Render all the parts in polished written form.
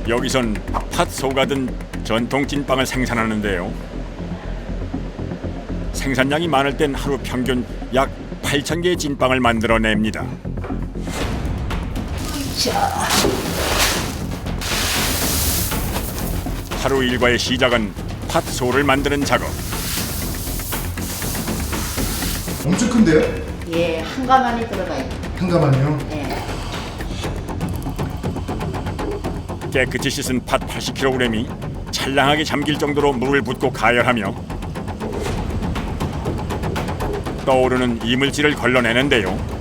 여기선 팥 속아든 전통 찐빵을 생산하는데요. 생산량이 많을 땐 하루 평균 약 8,000개의 찐빵을 만들어냅니다. 하루 일과의 시작은 팥소를 만드는 작업. 엄청 큰데요? 예, 한 가만히 들어가요. 한 가만이요? 예. 깨끗이 씻은 팥 80kg이 찰랑하게 잠길 정도로 물을 붓고 가열하며 떠오르는 이물질을 걸러내는데요.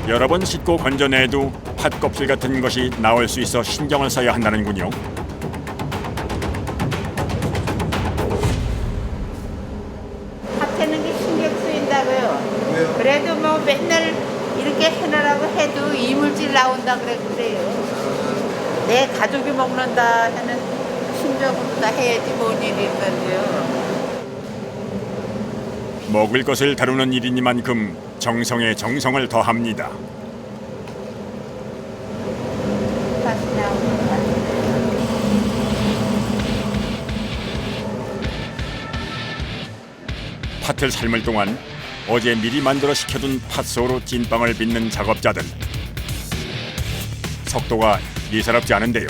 여러 번 씻고 건져내도 팥 껍질 같은 것이 나올 수 있어 신경을 써야 한다는군요. 팥에는 게 신경 쓰인다고요. 왜요? 그래도 뭐 맨날 이렇게 해놓으라고 해도 이물질 나온다 그래요. 내 가족이 먹는다 하는 심정으로 다 해야지 뭔 일이 있는데요. 먹을 것을 다루는 일이니만큼 정성에 정성을 더합니다. 다시 나옵니다. 팥을 삶을 동안 어제 미리 만들어 식혀둔 팥소로 찐빵을 빚는 작업자들. 속도가 예사롭지 않은데요.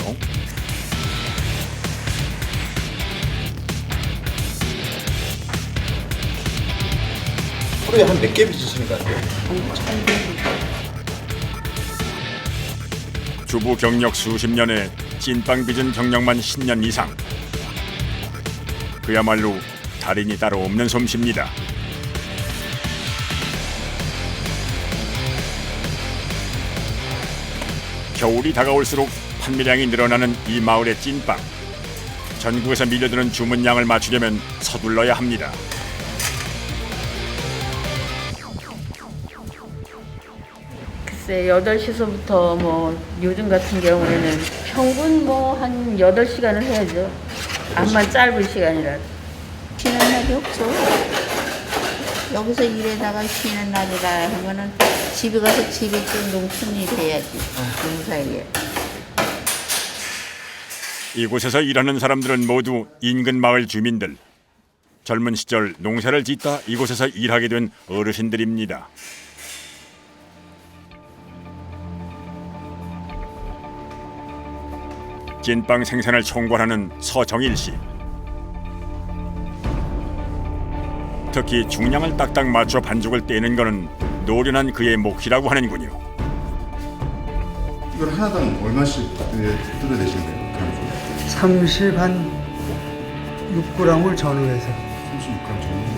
하루에 한 몇 개 빚으시는 것 같아요? 주부 경력 수십 년에 찐빵 빚은 경력만 10년 이상. 그야말로 달인이 따로 없는 솜씨입니다. 겨울이 다가올수록 판매량이 늘어나는 이 마을의 찐빵. 전국에서 밀려드는 주문량을 맞추려면 서둘러야 합니다. 글쎄 8시서부터 뭐 요즘 같은 경우에는 평균 뭐 한 8시간을 해야죠. 암만 짧은 시간이라. 쉬는 날이 없어. 여기서 일에다가 쉬는 날이라 하면은 집에 가서 집에 좀 농촌 일 해야지. 농사일. 이곳에서 일하는 사람들은 모두 인근 마을 주민들. 젊은 시절 농사를 짓다 이곳에서 일하게 된 어르신들입니다. 찐빵 생산을 총괄하는 서정일 씨. 특히 중량을 딱딱 맞춰 반죽을 떼는 것은 노련한 그의 몫이라고 하는군요. 이걸 하나당 얼마씩 뜯어내시는 거예요? 30한 6g을 전후해서 36g 정도.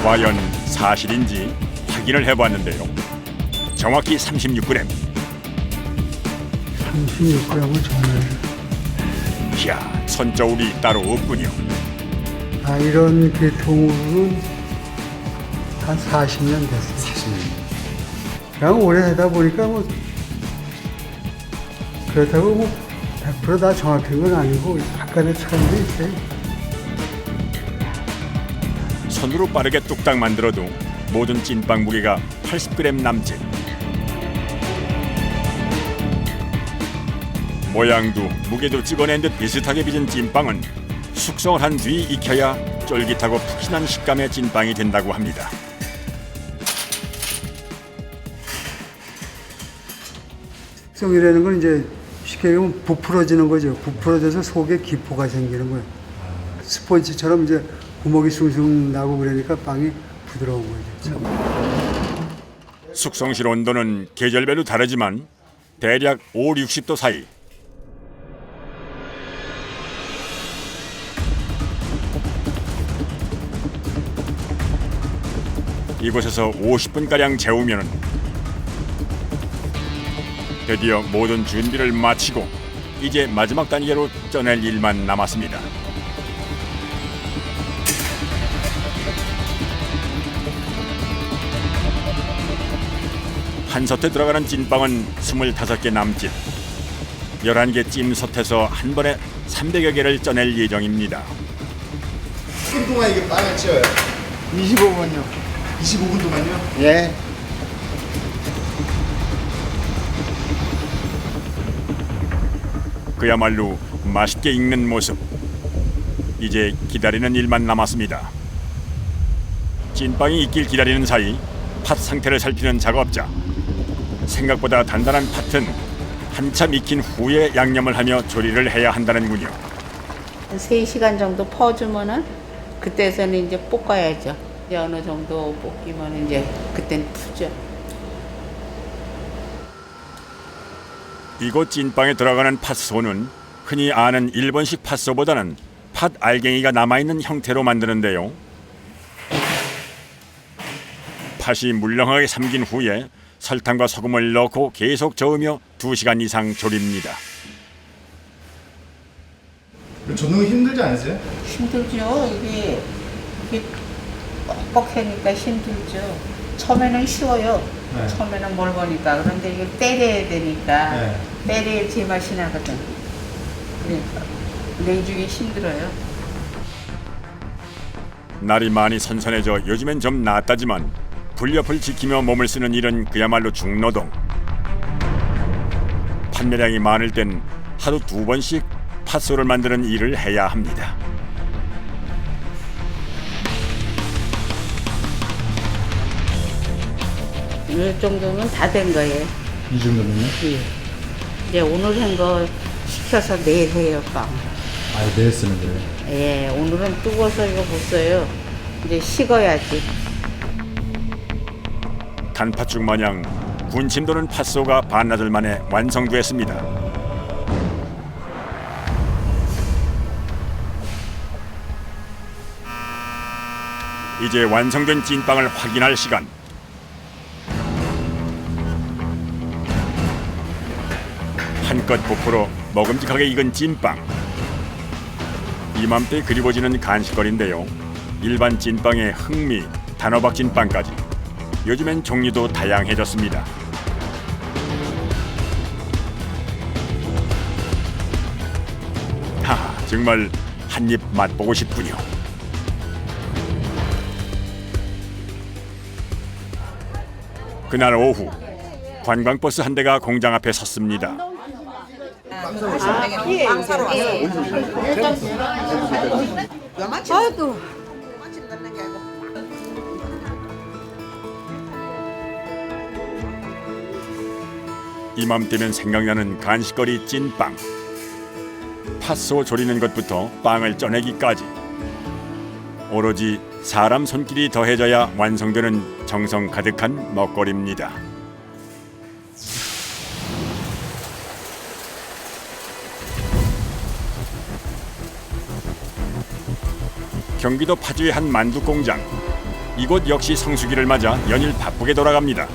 과연 사실인지 확인을 해봤는데요. 정확히 36g. 36g을 전후해서. 이야, 손저울이 따로 없군요. 아, 이런 계통으로는 한 40년 됐어요. 40년. 그냥 오래 하다 보니까 뭐 그렇다고 뭐 100%다 정확한 건 아니고 각각의 차이도 있어요. 손으로 빠르게 뚝딱 만들어도 모든 찐빵 무게가 80g 남짓. 모양도 무게도 찍어낸 듯 비슷하게 빚은 찐빵은 숙성을 한 뒤 익혀야 쫄깃하고 푹신한 식감의 찐빵이 된다고 합니다. 숙성이라는 건 이제 쉽게 얘기하면 부풀어지는 거죠. 부풀어져서 속에 기포가 생기는 거예요. 스펀지처럼 이제 구멍이 숭숭 나고 그러니까 빵이 부드러운 거죠. 숙성실 온도는 계절별로 다르지만 대략 5, 60도 사이. 이곳에서 50분가량 재우면 드디어 모든 준비를 마치고 이제 마지막 단계로 쪄낼 일만 남았습니다. 한 솥에 들어가는 찐빵은 25개 남짓. 11개 찜솥에서 한 번에 300여 개를 쪄낼 예정입니다. 몇 분 동안 이게 빵을 쪄요? 25분요. 25분 동안요? 예. 그야말로 맛있게 익는 모습. 이제 기다리는 일만 남았습니다. 찐빵이 익길 기다리는 사이 팥 상태를 살피는 작업자. 생각보다 단단한 팥은 한참 익힌 후에 양념을 하며 조리를 해야 한다는군요. 3시간 정도 퍼주면은 그때서는 이제 볶아야죠. 이제 어느 정도 볶이면 이제 그땐 푸죠. 이곳 찐빵에 들어가는 팥소는 흔히 아는 일본식 팥소보다는 팥 알갱이가 남아있는 형태로 만드는데요. 팥이 물렁하게 삶긴 후에 설탕과 소금을 넣고 계속 저으며 2시간 이상 졸입니다. 젓는 거 힘들지 않으세요? 힘들죠. 이게 뻑뻑하니까 힘들죠. 처음에는 쉬워요. 네. 처음에는 멀거니까. 그런데 이걸 때려야 되니까 네. 때려야 제맛이 나거든. 그러니까 내주기 힘들어요. 날이 많이 선선해져 요즘엔 좀 낫다지만 불옆을 지키며 몸을 쓰는 일은 그야말로 중노동. 판매량이 많을 땐 하루 2번씩 팥소를 만드는 일을 해야 합니다. 이 정도면 다 된 거예요. 이 정도면요? 예. 이제 오늘 한 거 시켜서 내일 해요, 빵. 아예 내일 쓰는 거예요? 예, 오늘은 뜨거워서 이거 못 써요. 이제 식어야지. 단팥죽 마냥 군침 도는 팥소가 반나절 만에 완성됐습니다. 이제 완성된 찐빵을 확인할 시간. 한껏 부풀어 먹음직하게 익은 찐빵. 이맘때 그리워지는 간식거리인데요. 일반 찐빵에 흑미, 단호박 찐빵까지. 요즘엔 종류도 다양해졌습니다. 하하, 정말 한입 맛보고 싶군요. 그날 오후 관광버스 한 대가 공장 앞에 섰습니다. 아이고. 이맘때면 생각나는 간식거리 찐빵. 팥소 조리는 것부터 빵을 쪄내기까지 오로지 사람 손길이 더해져야 완성되는 정성 가득한 먹거리입니다. 경기도 파주의 한 만두 공장. 이곳 역시 성수기를 맞아 연일 바쁘게 돌아갑니다.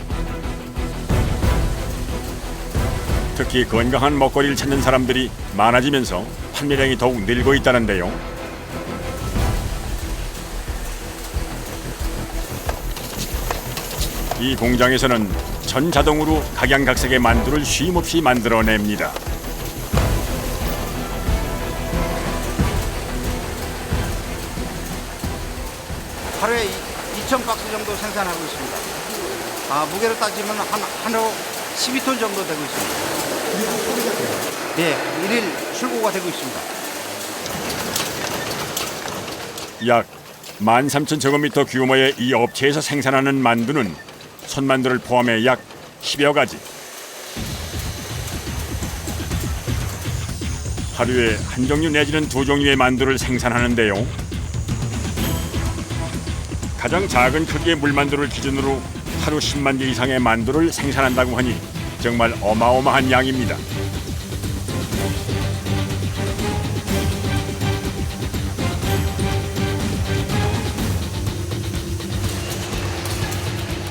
특히 건강한 먹거리를 찾는 사람들이 많아지면서 판매량이 더욱 늘고 있다는데요. 이 공장에서는 전자동으로 각양각색의 만두를 쉼없이 만들어냅니다. 하루에 2,000박스 정도 생산하고 있습니다. 무게로 따지면 하루 12톤 정도 되고 있습니다. 네, 1일 출고가 되고 있습니다. 약 13,000제곱미터 규모의 이 업체에서 생산하는 만두는 손만두를 포함해 약 10여 가지. 하루에 한 종류 내지는 2종류의 만두를 생산하는데요. 가장 작은 크기의 물만두를 기준으로 하루 10만 개 이상의 만두를 생산한다고 하니 정말 어마어마한 양입니다.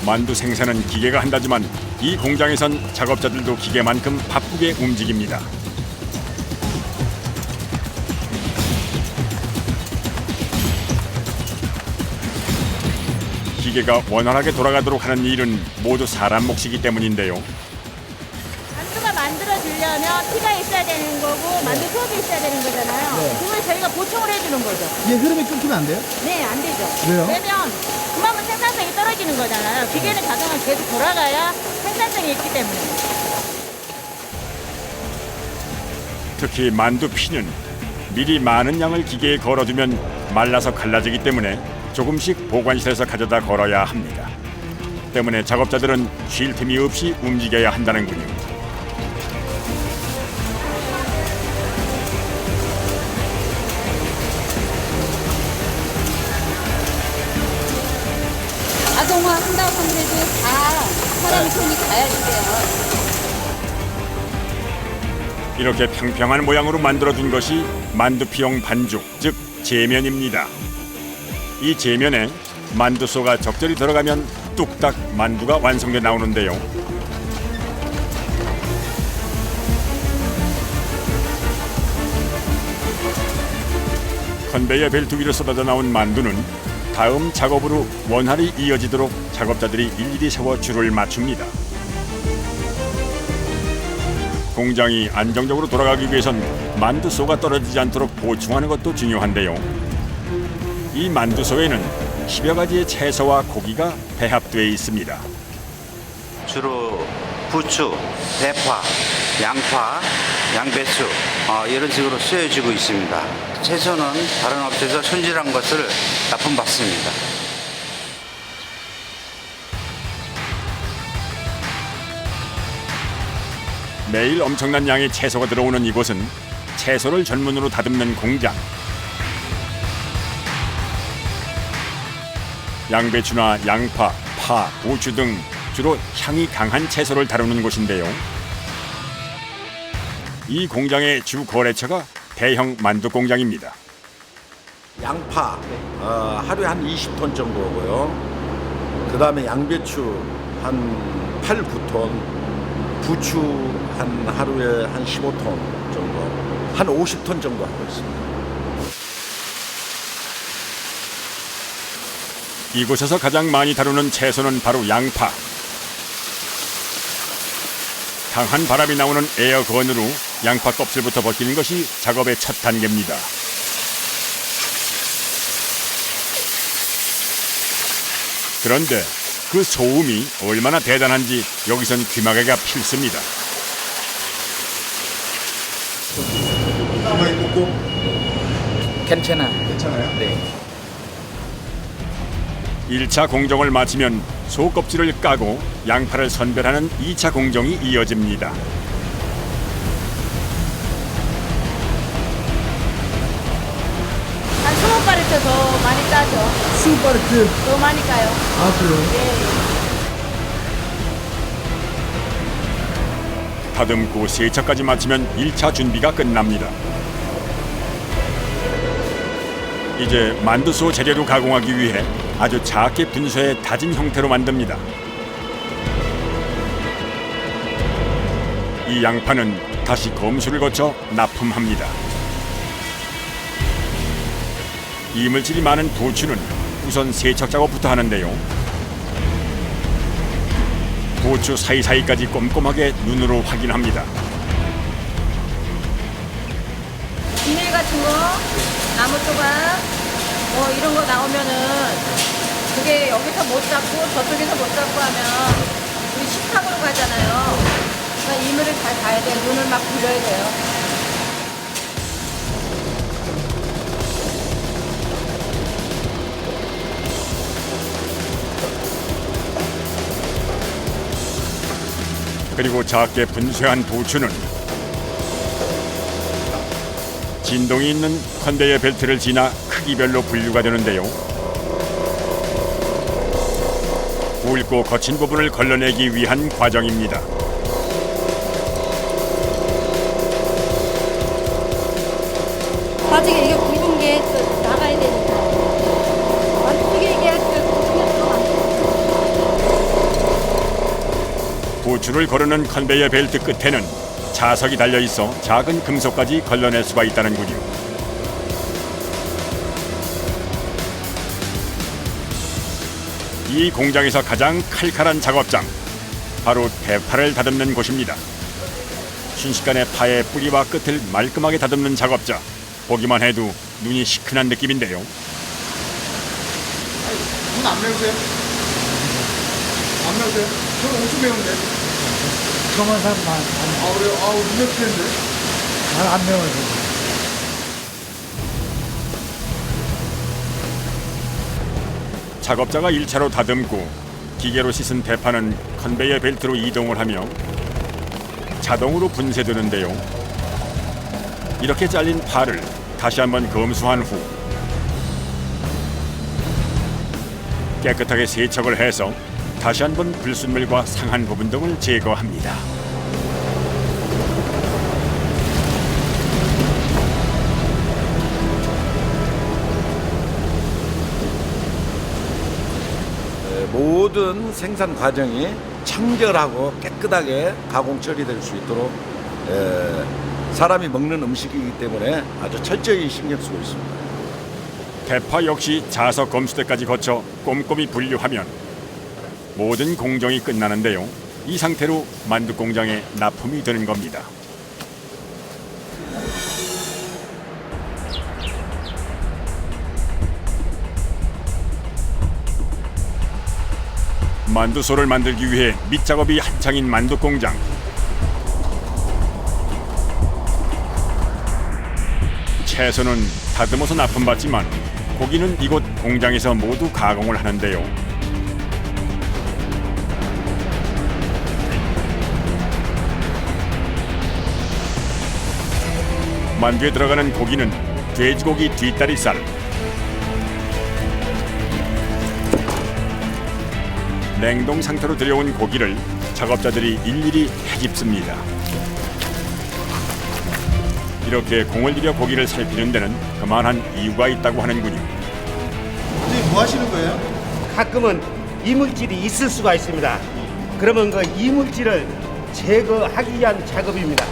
만두 생산은 기계가 한다지만 이 공장에선 작업자들도 기계만큼 바쁘게 움직입니다. 기계가 원활하게 돌아가도록 하는 일은 모두 사람 몫이기 때문인데요. 만두가 만들어지려면 피가 있어야 되는 거고 만두 수업이 있어야 되는 거잖아요. 그걸 저희가 보충을 해주는 거죠. 이게 흐름이 끊기면 안 돼요? 네, 안 되죠. 왜요? 왜냐면 그만큼 생산성이 떨어지는 거잖아요. 기계는 자동으로 계속 돌아가야 생산성이 있기 때문에. 특히 만두 피는 미리 많은 양을 기계에 걸어두면 말라서 갈라지기 때문에 조금씩 보관실에서 가져다 걸어야 합니다. 때문에 작업자들은 쉴 틈이 없이 움직여야 한다는군요. 자동화 한다고 하더라도 다 사람이 손이 가야 돼요. 이렇게 평평한 모양으로 만들어둔 것이 만두피용 반죽, 즉 제면입니다. 이 제면에 만두소가 적절히 들어가면 뚝딱 만두가 완성돼 나오는데요. 컨베이어 벨트 위로 쏟아져 나온 만두는 다음 작업으로 원활히 이어지도록 작업자들이 일일이 세워 줄을 맞춥니다. 공장이 안정적으로 돌아가기 위해선 만두소가 떨어지지 않도록 보충하는 것도 중요한데요. 이 만두소에는 10여 가지의 채소와 고기가 배합되어 있습니다. 주로 부추, 대파, 양파, 양배추 이런 식으로 쓰여지고 있습니다. 채소는 다른 업체에서 손질한 것을 납품받습니다. 매일 엄청난 양의 채소가 들어오는 이곳은 채소를 전문으로 다듬는 공장. 양배추나 양파, 파, 고추 등 주로 향이 강한 채소를 다루는 곳인데요. 이 공장의 주 거래처가 대형 만두 공장입니다. 양파 하루에 한 20톤 정도고요. 그 다음에 양배추 한 8, 9톤, 부추 한 하루에 한 15톤 정도, 한 50톤 정도 하고 있습니다. 이곳에서 가장 많이 다루는 채소는 바로 양파. 강한 바람이 나오는 에어건으로 양파 껍질부터 벗기는 것이 작업의 첫 단계입니다. 그런데 그 소음이 얼마나 대단한지 여기선 귀마개가 필수입니다. 가만히 꽂고 괜찮아요. 괜찮아요? 네. 1차 공정을 마치면 소 껍질을 까고 양파를 선별하는 2차 공정이 이어집니다. 한 20바리트 더 많이 까죠. 20바리트. 더 많이 까요. 아, 그래요? 다듬고 세차까지 마치면 1차 준비가 끝납니다. 이제 만두소 재료로 가공하기 위해 아주 작게 분쇄해 다진 형태로 만듭니다. 이 양파는 다시 검수를 거쳐 납품합니다. 이물질이 많은 부추는 우선 세척 작업부터 하는데요. 부추 사이사이까지 꼼꼼하게 눈으로 확인합니다. 비닐 같은 거, 나무 조각, 뭐 이런 거 나오면은 그게 여기서 못 잡고 저쪽에서 못 잡고 하면 우리 식탁으로 가잖아요. 그러니까 이물을 잘 봐야 돼. 눈을 막 굴려야 돼요. 그리고 작게 분쇄한 부추는 진동이 있는 컨베이어 벨트를 지나 크기별로 분류가 되는데요. 굵고 거친 부분을 걸러내기 위한 과정입니다. 나중에 이게 굵은 게 또 나가야 되니까. 완전히 이게 부추를 거르는 컨베이어 벨트 끝에는 자석이 달려 있어 작은 금속까지 걸러낼 수가 있다는군요. 이 공장에서 가장 칼칼한 작업장, 바로 대파를 다듬는 곳입니다. 순식간에 파의 뿌리와 끝을 말끔하게 다듬는 작업자, 보기만 해도 눈이 시큰한 느낌인데요. 눈 안 매우세요? 안 매우세요? 저는 엄청 매운데. 저만 사람 많아. 아, 그래요? 아우, 눈 매울 텐데. 잘 안 매워요. 작업자가 1차로 다듬고 기계로 씻은 대파는 컨베이어 벨트로 이동을 하며 자동으로 분쇄되는데요. 이렇게 잘린 파를 다시 한번 검수한 후 깨끗하게 세척을 해서 다시 한번 불순물과 상한 부분 등을 제거합니다. 모든 생산 과정이 청결하고 깨끗하게 가공 처리될 수 있도록 사람이 먹는 음식이기 때문에 아주 철저히 신경 쓰고 있습니다. 대파 역시 자석 검수대까지 거쳐 꼼꼼히 분류하면 모든 공정이 끝나는데요. 이 상태로 만두 공장에 납품이 되는 겁니다. 만두소를 만들기 위해 밑작업이 한창인 만두 공장. 채소는 다듬어서 납품받지만 고기는 이곳 공장에서 모두 가공을 하는데요. 만두에 들어가는 고기는 돼지고기 뒷다리살, 냉동 상태로 들여온 고기를 작업자들이 일일이 헤집습니다. 이렇게 공을 들여 고기를 살피는 데는 그만한 이유가 있다고 하는군요. 선생님 뭐 하시는 거예요? 가끔은 이물질이 있을 수가 있습니다. 그러면 그 이물질을 제거하기 위한 작업입니다.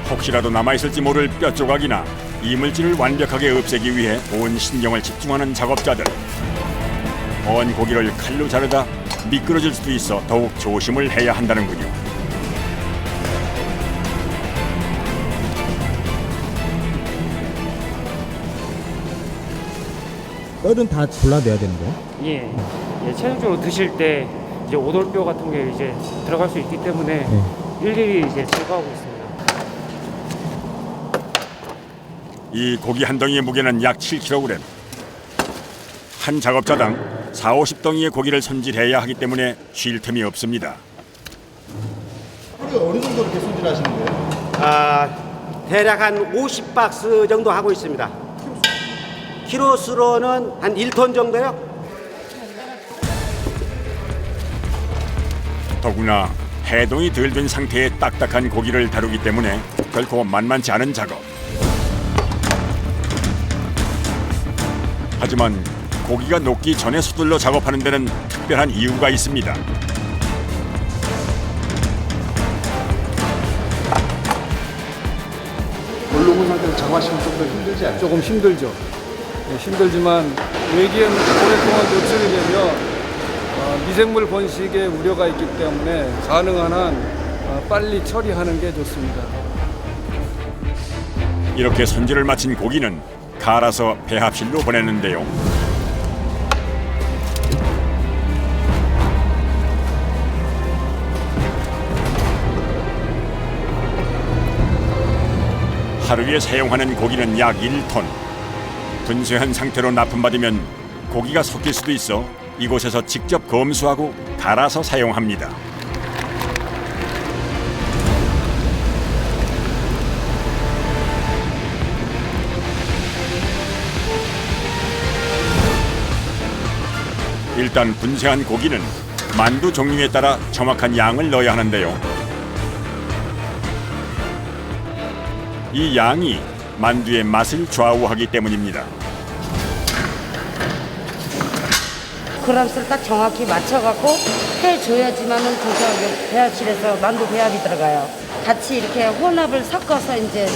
혹시라도 남아있을지 모를 뼈 조각이나 이물질을 완벽하게 없애기 위해 온 신경을 집중하는 작업자들. 언 고기를 칼로 자르다 미끄러질 수도 있어 더욱 조심을 해야 한다는군요. 뼈는 다 골라내야 되는 거예요? 예, 최종적으로 드실 때 이제 오돌뼈 같은 게 이제 들어갈 수 있기 때문에 일일이 이제 제거하고 있습니다. 이 고기 한 덩이의 무게는 약 7kg. 한 작업자당 40-50덩이의 고기를 손질해야 하기 때문에 쉴 틈이 없습니다. 하루에 어느 정도 이렇게 손질하시는 거예요? 대략 한 50박스 정도 하고 있습니다. 키로수로는 한 1톤 정도요? 더구나 해동이 덜 된 상태의 딱딱한 고기를 다루기 때문에 결코 만만치 않은 작업. 하지만 고기가 녹기 전에 서둘러 작업하는 데는 특별한 이유가 있습니다. 원로군 상태로 작업하시면 좀 더 힘들지 않아요? 조금 힘들죠. 힘들지만 외기엔 오랫동안 노출이 되면 미생물 번식의 우려가 있기 때문에 가능한 한 빨리 처리하는 게 좋습니다. 이렇게 손질을 마친 고기는 갈아서 배합실로 보내는데요. 하루에 사용하는 고기는 약 1톤. 분쇄한 상태로 납품받으면 고기가 섞일 수도 있어 이곳에서 직접 검수하고 갈아서 사용합니다. 일단 분쇄한 고기는 만두 종류에 따라 정확한 양을 넣어야 하는데요. 이 양이 만두의 맛을 좌우하기 때문입니다. 그람수를 딱 정확히 맞춰갖고 해줘야지만은 그 배합실에서 만두 배합이 들어가요. 같이 이렇게 혼합을 섞어서 이제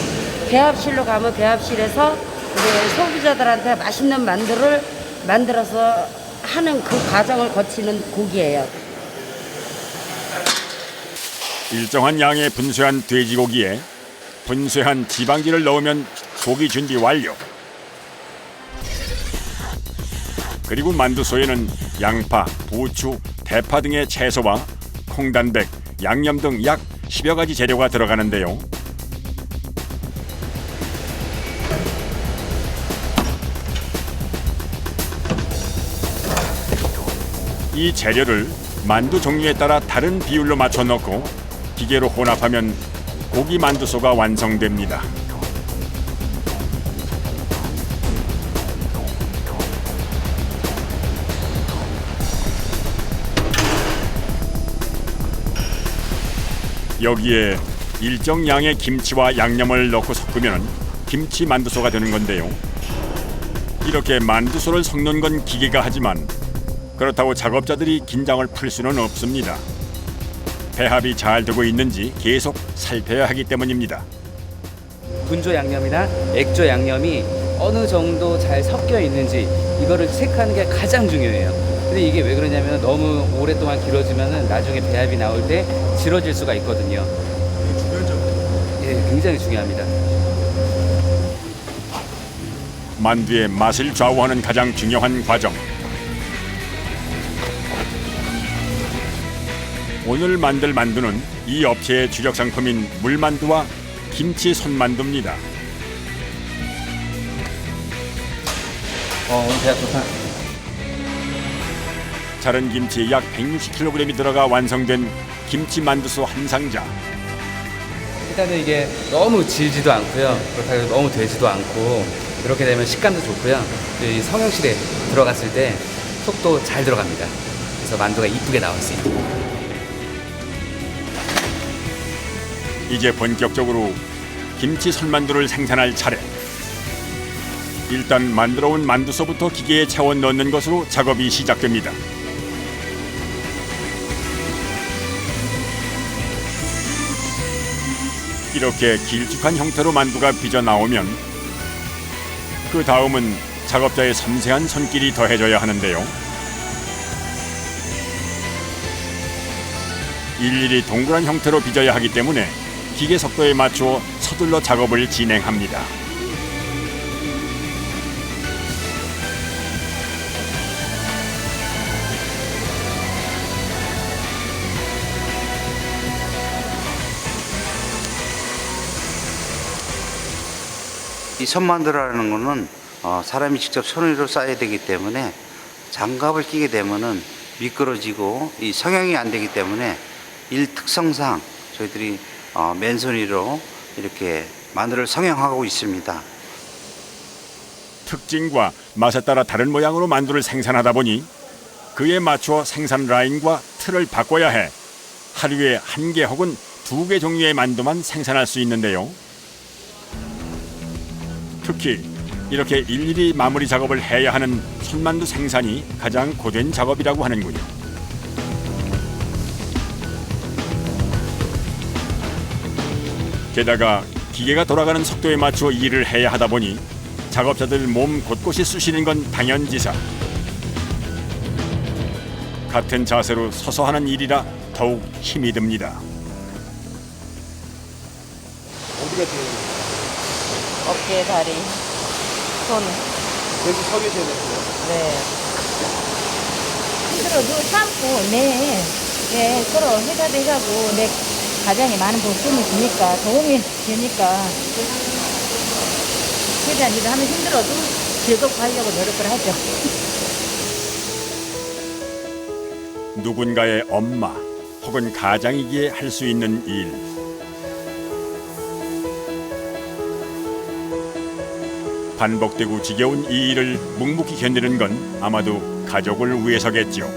배합실로 가면 배합실에서 이제 소비자들한테 맛있는 만두를 만들어서 하는 그 과정을 거치는 고기예요. 일정한 양의 분쇄한 돼지고기에 분쇄한 지방질을 넣으면 고기 준비 완료. 그리고 만두소에는 양파, 부추, 대파 등의 채소와 콩단백, 양념 등 약 10여 가지 재료가 들어가는데요. 이 재료를 만두 종류에 따라 다른 비율로 맞춰 넣고 기계로 혼합하면 고기 만두소가 완성됩니다. 여기에 일정 양의 김치와 양념을 넣고 섞으면 김치 만두소가 되는 건데요. 이렇게 만두소를 섞는 건 기계가 하지만 그렇다고 작업자들이 긴장을 풀 수는 없습니다. 배합이 잘 되고 있는지 계속 살펴야 하기 때문입니다. 분조 양념이나 액조 양념이 어느 정도 잘 섞여 있는지 이거를 체크하는 게 가장 중요해요. 근데 이게 왜 그러냐면 너무 오랫동안 길어지면 나중에 배합이 나올 때 질어질 수가 있거든요. 예, 굉장히 중요합니다. 만두의 맛을 좌우하는 가장 중요한 과정. 오늘 만들 만두는 이 업체의 주력 상품인 물만두와 김치 손만두입니다. 오늘 배합 좋다. 자른 김치 약 160kg이 들어가 완성된 김치 만두소 한 상자. 일단은 이게 너무 질지도 않고요. 그렇다고 너무 되지도 않고 이렇게 되면 식감도 좋고요. 이 성형실에 들어갔을 때 속도 잘 들어갑니다. 그래서 만두가 이쁘게 나올 수 있고. 이제 본격적으로 김치 손만두를 생산할 차례. 일단 만들어온 만두소부터 기계에 채워 넣는 것으로 작업이 시작됩니다. 이렇게 길쭉한 형태로 만두가 빚어 나오면 그 다음은 작업자의 섬세한 손길이 더해져야 하는데요. 일일이 동그란 형태로 빚어야 하기 때문에 기계 속도에 맞추어 서둘러 작업을 진행합니다. 이 손만두라는 거는 사람이 직접 손으로 싸야 되기 때문에 장갑을 끼게 되면은 미끄러지고 이 성형이 안 되기 때문에 일 특성상 저희들이 맨손으로 이렇게 마늘을 성형하고 있습니다. 특징과 맛에 따라 다른 모양으로 만두를 생산하다 보니 그에 맞춰 생산 라인과 틀을 바꿔야 해 하루에 1개 혹은 2개 종류의 만두만 생산할 수 있는데요. 특히 이렇게 일일이 마무리 작업을 해야 하는 손만두 생산이 가장 고된 작업이라고 하는군요. 게다가 기계가 돌아가는 속도에 맞춰 일을 해야 하다 보니 작업자들 몸 곳곳이 쑤시는 건 당연지사. 같은 자세로 서서 하는 일이라 더욱 힘이 듭니다. 어디가 돼요? 어깨, 다리, 손. 여기 서 계셔야 되고요. 네. 힘들어도 참고, 네, 서로 회사 돼가고, 내 가장에 많은 도움을 주니까, 도움이 되니까, 최대한 일을 하면 힘들어도 즐겁게 하려고 노력을 하죠. 누군가의 엄마 혹은 가장이기에 할 수 있는 일. 반복되고 지겨운 이 일을 묵묵히 견디는 건 아마도 가족을 위해서겠죠.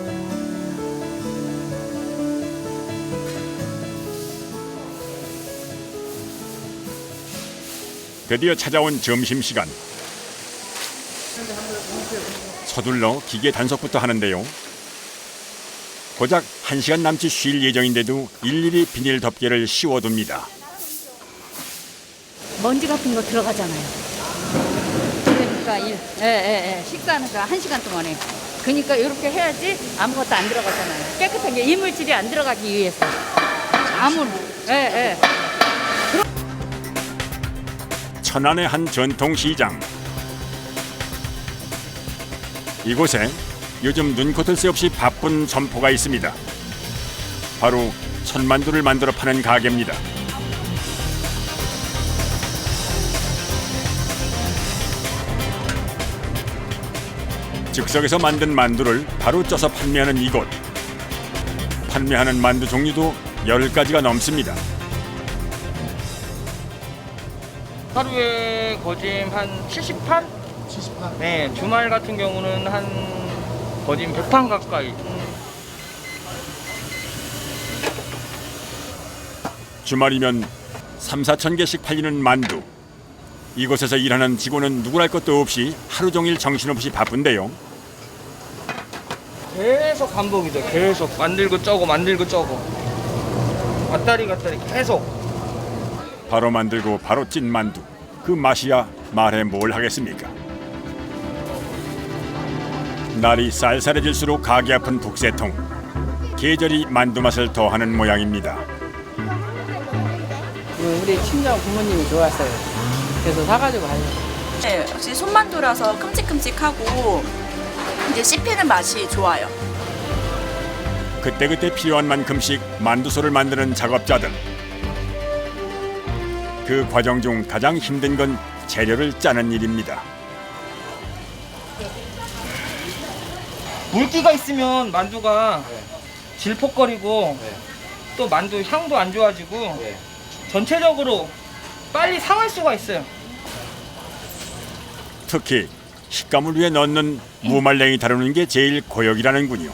드디어 찾아온 점심시간. 서둘러 기계 단속부터 하는데요. 고작 1시간 남짓 쉴 예정인데도 일일이 비닐 덮개를 씌워둡니다. 먼지 같은 거 들어가잖아요. 그러니까 식사하는 거 1시간 동안에. 그러니까 이렇게 해야지 아무것도 안 들어가잖아요. 깨끗한 게 이물질이 안 들어가기 위해서. 천안의 한 전통시장. 이곳에 요즘 눈코뜰 새 없이 바쁜 점포가 있습니다. 바로 천만두를 만들어 파는 가게입니다. 즉석에서 만든 만두를 바로 쪄서 판매하는 이곳. 판매하는 만두 종류도 10가지가 넘습니다. 하루에 거짐 한 70판? 70판? 네, 주말 같은 경우는 한 거짐 100판 가까이. 주말이면 3-4천 개씩 팔리는 만두. 이곳에서 일하는 직원은 누구랄 것도 없이 하루 종일 정신없이 바쁜데요. 계속 반복이죠. 계속 만들고 쩌고 만들고 쩌고 왔다리 갔다리 계속. 바로 만들고 바로 찐 만두. 그 맛이야 말해 뭘 하겠습니까? 날이 쌀쌀해질수록 가게 앞은 북새통. 계절이 만두 맛을 더하는 모양입니다. 우리 친정 부모님이 좋았어요. 그래서 사가지고 가요. 네, 역시 손만두라서 큼직큼직하고 이제 씹히는 맛이 좋아요. 그때그때 필요한 만큼씩 만두소를 만드는 작업자들. 그 과정 중 가장 힘든 건 재료를 짜는 일입니다. 물기가 있으면 만두가 질퍽거리고 또 만두 향도 안 좋아지고 전체적으로 빨리 상할 수가 있어요. 특히 식감을 위해 넣는 무말랭이 다루는 게 제일 고역이라는군요.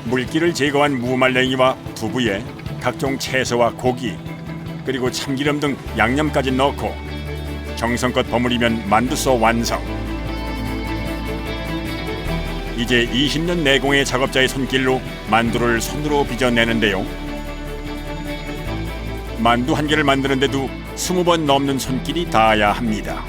물기를 제거한 무말랭이와 두부에 각종 채소와 고기 그리고 참기름 등 양념까지 넣고 정성껏 버무리면 만두소 완성. 이제 20년 내공의 작업자의 손길로 만두를 손으로 빚어내는데요. 만두 한 개를 만드는데도 20번 넘는 손길이 닿아야 합니다.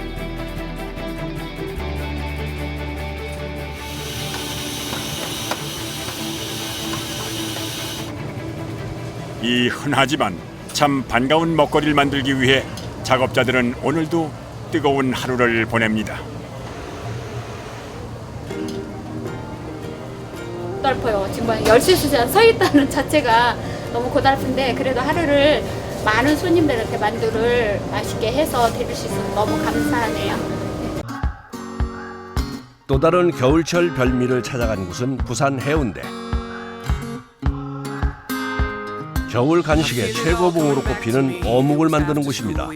이 흔하지만 참 반가운 먹거리를 만들기 위해 작업자들은 오늘도 뜨거운 하루를 보냅니다. 고달퍼요. 지금 10시 서 있다는 자체가 너무 고달픈데 그래도 하루를 많은 손님들한테 만두를 맛있게 해서 드릴 수 있어서 너무 감사하네요. 또 다른 겨울철 별미를 찾아간 곳은 부산 해운대. 겨울 간식의 최고봉으로 꼽히는 어묵을 만드는 곳입니다.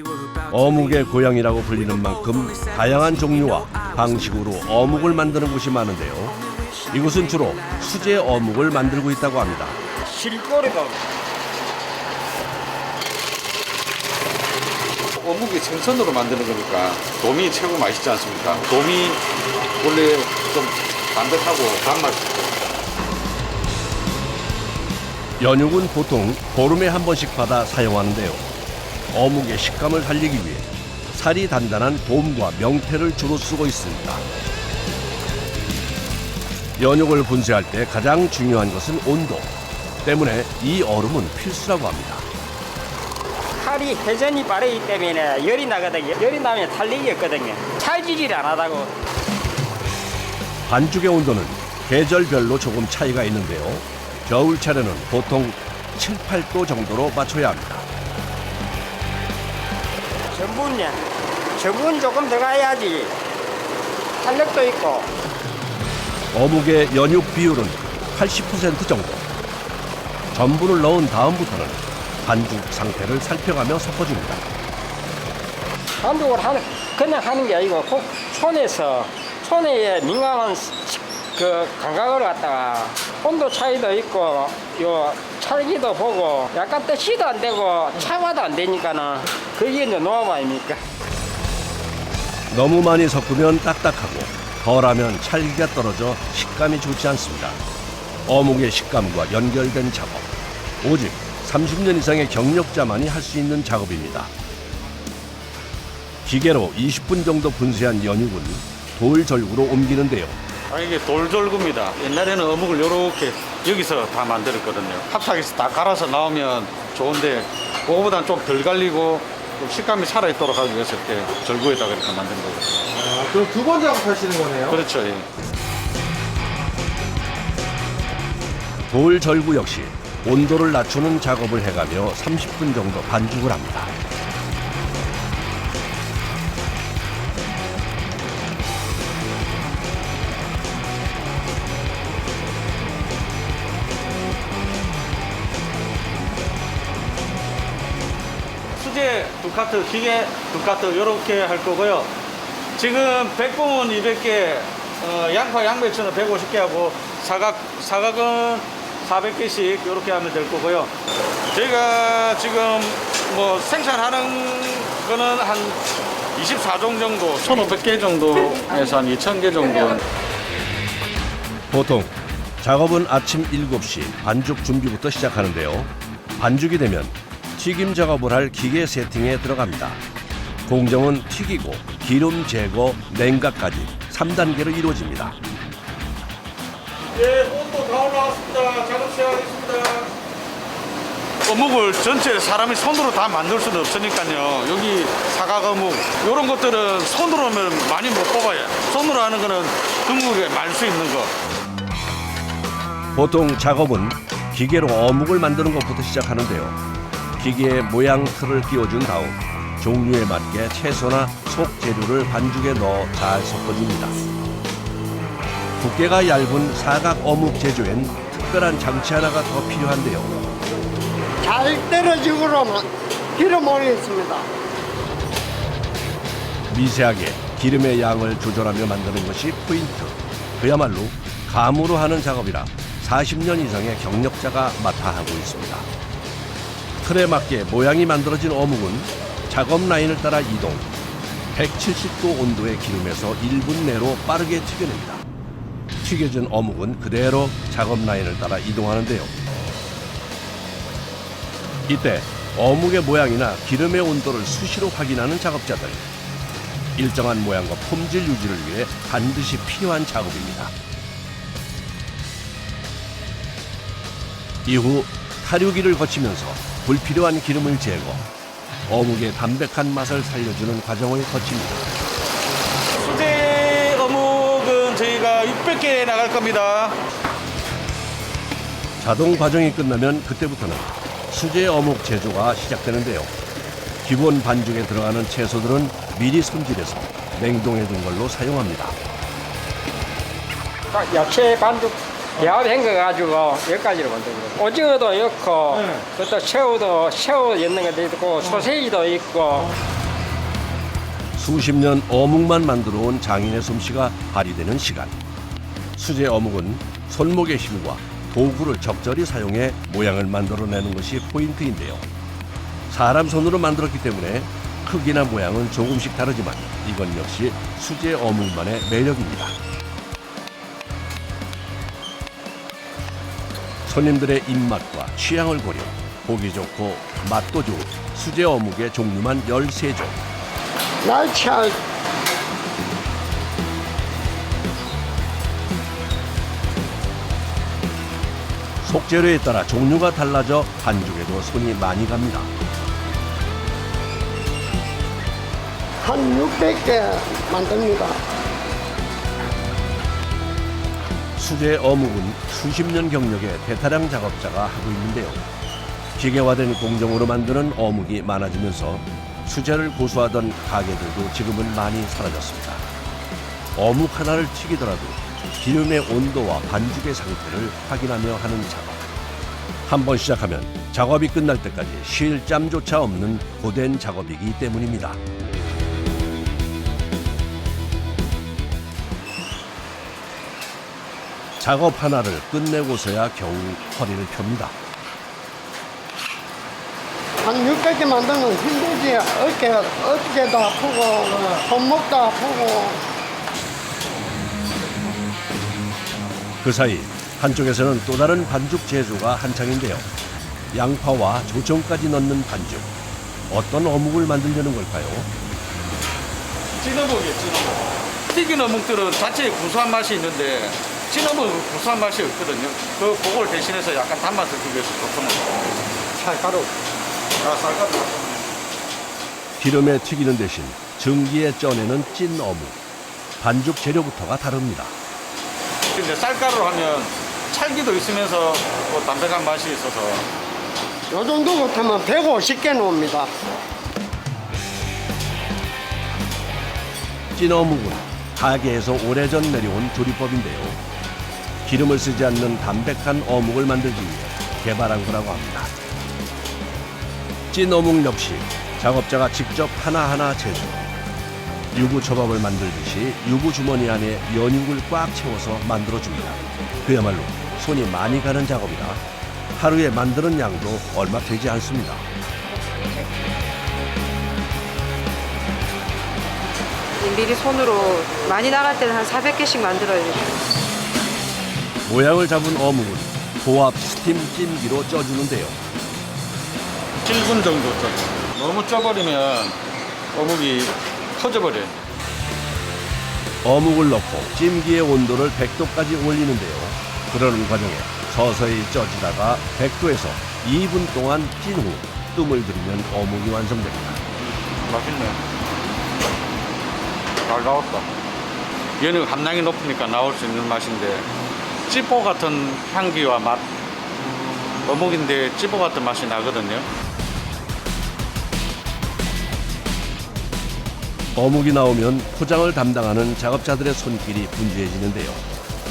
어묵의 고향이라고 불리는 만큼 다양한 종류와 방식으로 어묵을 만드는 곳이 많은데요. 이곳은 주로 수제 어묵을 만들고 있다고 합니다. 실거래가 어묵이 생선으로 만드는 거니까 도미 최고 맛있지 않습니까? 도미 원래 좀 담백하고 단맛이 있고. 연육은 보통 보름에 한 번씩 받아 사용하는데요. 어묵의 식감을 살리기 위해 살이 단단한 돔과 명태를 주로 쓰고 있습니다. 연육을 분쇄할 때 가장 중요한 것은 온도 때문에 이 얼음은 필수라고 합니다. 칼이 회전이 빠르기 때문에 열이 나거든요. 열이 나면 탈리기 없거든요. 찰지질 안 하다고. 반죽의 온도는 계절별로 조금 차이가 있는데요. 겨울철에는 보통 7, 8도 정도로 맞춰야 합니다. 전분 조금 들어가야지 탄력도 있고. 어묵의 연육 비율은 80% 정도. 전분을 넣은 다음부터는 반죽 상태를 살펴가며 섞어줍니다. 반죽을 그냥 하는 게 아니고 꼭 손에 민감한 그 감각을 갖다가 온도 차이도 있고 요 찰기도 보고 약간 뜨시도 안 되고 차가도 안 되니까는 그게 이제 노하우 아닙니까? 너무 많이 섞으면 딱딱하고 덜하면 찰기가 떨어져 식감이 좋지 않습니다. 어묵의 식감과 연결된 작업. 오직 30년 이상의 경력자만이 할 수 있는 작업입니다. 기계로 20분 정도 분쇄한 연육은 돌 절구로 옮기는데요. 이게 돌절구입니다. 옛날에는 어묵을 이렇게 여기서 다 만들었거든요. 합탁에서 다 갈아서 나오면 좋은데 그거보다는 좀 덜 갈리고 좀 식감이 살아있도록 하기 위해서 이렇게 절구에다가 이렇게 만든 거거든요. 그럼 2번 작업하시는 거네요? 그렇죠. 예. 돌 절구 역시 온도를 낮추는 작업을 해가며 30분 정도 반죽을 합니다. 수제 2카트, 기계 2카트 이렇게 할 거고요. 지금 백봉은 200개, 양파, 양배추는 150개 하고 사각은 400개씩 이렇게 하면 될 거고요. 저희가 지금 뭐 생산하는 거는 한 24종 정도, 1,500개 정도에서 한 2,000개 정도. 보통 작업은 아침 7시 반죽 준비부터 시작하는데요. 반죽이 되면 튀김 작업을 할 기계 세팅에 들어갑니다. 공정은 튀기고 기름 제거, 냉각까지 3단계로 이루어집니다. 예, 온도 다 올라왔습니다. 작업 시작하겠습니다. 어묵을 전체 사람이 손으로 다 만들 수는 없으니까요. 여기 사각 어묵 이런 것들은 손으로 하면 많이 못 뽑아요. 손으로 하는 거는 드물게 말 수 있는 거. 보통 작업은 기계로 어묵을 만드는 것부터 시작하는데요. 기계에 모양 틀을 끼워준 다음 종류에 맞게 채소나 속 재료를 반죽에 넣어 잘 섞어줍니다. 두께가 얇은 사각 어묵 제조엔 특별한 장치 하나가 더 필요한데요. 잘 떨어지고로만 기름 올리겠습니다. 미세하게 기름의 양을 조절하며 만드는 것이 포인트. 그야말로 감으로 하는 작업이라 40년 이상의 경력자가 맡아 하고 있습니다. 틀에 맞게 모양이 만들어진 어묵은 작업 라인을 따라 이동. 170도 온도의 기름에서 1분 내로 빠르게 튀겨냅니다. 튀겨진 어묵은 그대로 작업 라인을 따라 이동하는데요. 이때 어묵의 모양이나 기름의 온도를 수시로 확인하는 작업자들. 일정한 모양과 품질 유지를 위해 반드시 필요한 작업입니다. 이후 타류기를 거치면서 불필요한 기름을 제거, 어묵의 담백한 맛을 살려주는 과정을 거칩니다. 수제 어묵은 저희가 600개 나갈 겁니다. 자동 과정이 끝나면 그때부터는 수제 어묵 제조가 시작되는데요. 기본 반죽에 들어가는 채소들은 미리 손질해서 냉동해둔 걸로 사용합니다. 야채 반죽 배합 헹궈가지고 여기까지로 만들고 오징어도 넣고 그것도 새우 있는 것도 있고 소세지도 있고. 수십 년 어묵만 만들어 온 장인의 솜씨가 발휘되는 시간. 수제 어묵은 손목의 힘과 도구를 적절히 사용해 모양을 만들어내는 것이 포인트인데요. 사람 손으로 만들었기 때문에 크기나 모양은 조금씩 다르지만 이건 역시 수제 어묵만의 매력입니다. 손님들의 입맛과 취향을 고려 보기 좋고 맛도 좋은 수제 어묵의 종류만 13종. 날치알 속재료에 따라 종류가 달라져 반죽에도 손이 많이 갑니다. 한 600개 만듭니다. 수제 어묵은 수십 년 경력의 대타량 작업자가 하고 있는데요. 기계화된 공정으로 만드는 어묵이 많아지면서 수제를 고수하던 가게들도 지금은 많이 사라졌습니다. 어묵 하나를 튀기더라도 기름의 온도와 반죽의 상태를 확인하며 하는 작업. 한번 시작하면 작업이 끝날 때까지 쉴 짬조차 없는 고된 작업이기 때문입니다. 작업 하나를 끝내고서야 겨우 허리를 펴니다. 한 600개 만들면 힘들지. 어깨도 아프고 손목도 아프고. 그 사이 한쪽에서는 또 다른 반죽 제조가 한창인데요. 양파와 조청까지 넣는 반죽. 어떤 어묵을 만들려는 걸까요? 찐어묵이에요, 찐어묵. 튀긴 어묵들은 자체에 구수한 맛이 있는데 찐어묵은 고소한 맛이 없거든요. 그걸 대신해서 약간 단맛을 주기 위해서 좋습니다. 쌀가루. 쌀가루. 기름에 튀기는 대신 증기에 쪄내는 찐 어묵. 반죽 재료부터가 다릅니다. 근데 쌀가루로 하면 찰기도 있으면서 또 담백한 맛이 있어서 요 정도 못하면 150개 놓습니다. 찐 어묵은 가게에서 오래전 내려온 조리법인데요. 기름을 쓰지 않는 담백한 어묵을 만들기 위해 개발한 거라고 합니다. 찐 어묵 역시 작업자가 직접 하나하나 제조. 유부초밥을 만들듯이 유부주머니 안에 연육을 꽉 채워서 만들어줍니다. 그야말로 손이 많이 가는 작업이라 하루에 만드는 양도 얼마 되지 않습니다. 미리 손으로 많이 나갈 때는 한 400개씩 만들어야 돼요. 모양을 잡은 어묵은 고압 스팀 찜기로 쪄주는데요. 7분 정도 쪄. 너무 쪄버리면 어묵이 터져버려요. 어묵을 넣고 찜기의 온도를 100도까지 올리는데요. 그러는 과정에 서서히 쪄지다가 100도에서 2분 동안 찐 후 뜸을 들이면 어묵이 완성됩니다. 맛있네. 잘 나왔다. 얘는 함량이 높으니까 나올 수 있는 맛인데 찌뽀 같은 향기와 맛. 어묵인데 찌뽀 같은 맛이 나거든요. 어묵이 나오면 포장을 담당하는 작업자들의 손길이 분주해지는데요.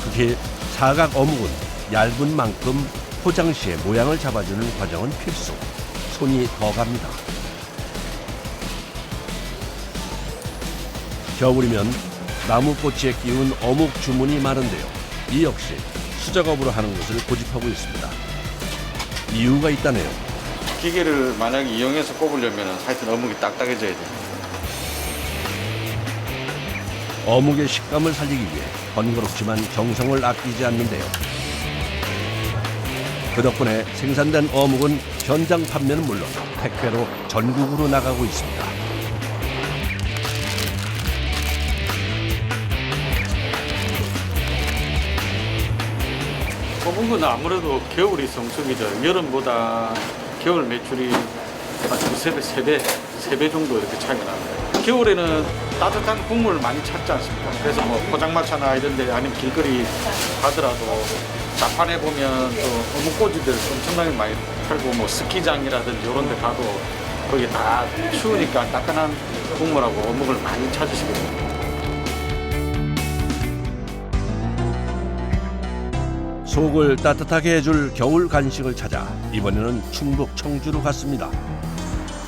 그게 사각 어묵은 얇은 만큼 포장 시에 모양을 잡아주는 과정은 필수. 손이 더 갑니다. 겨울이면 나무꼬치에 끼운 어묵 주문이 많은데요. 이 역시 수작업으로 하는 것을 고집하고 있습니다. 이유가 있다네요. 기계를 만약에 이용해서 꼽으려면 하여튼 어묵이 딱딱해져야 돼요. 어묵의 식감을 살리기 위해 번거롭지만 정성을 아끼지 않는데요. 그 덕분에 생산된 어묵은 현장 판매는 물론 택배로 전국으로 나가고 있습니다. 어묵은 아무래도 겨울이 성수기죠. 여름보다 겨울 매출이 한 두세 배, 세 배 정도 이렇게 차이가 납니다. 겨울에는 따뜻한 국물을 많이 찾지 않습니까? 그래서 뭐 포장마차나 이런 데 아니면 길거리 가더라도 자판에 보면 또 어묵꼬지들 엄청나게 많이 팔고 뭐 스키장이라든지 이런 데 가도 거기 다 추우니까 따끈한 국물하고 어묵을 많이 찾으시거든요. 속을 따뜻하게 해줄 겨울 간식을 찾아 이번에는 충북 청주로 갔습니다.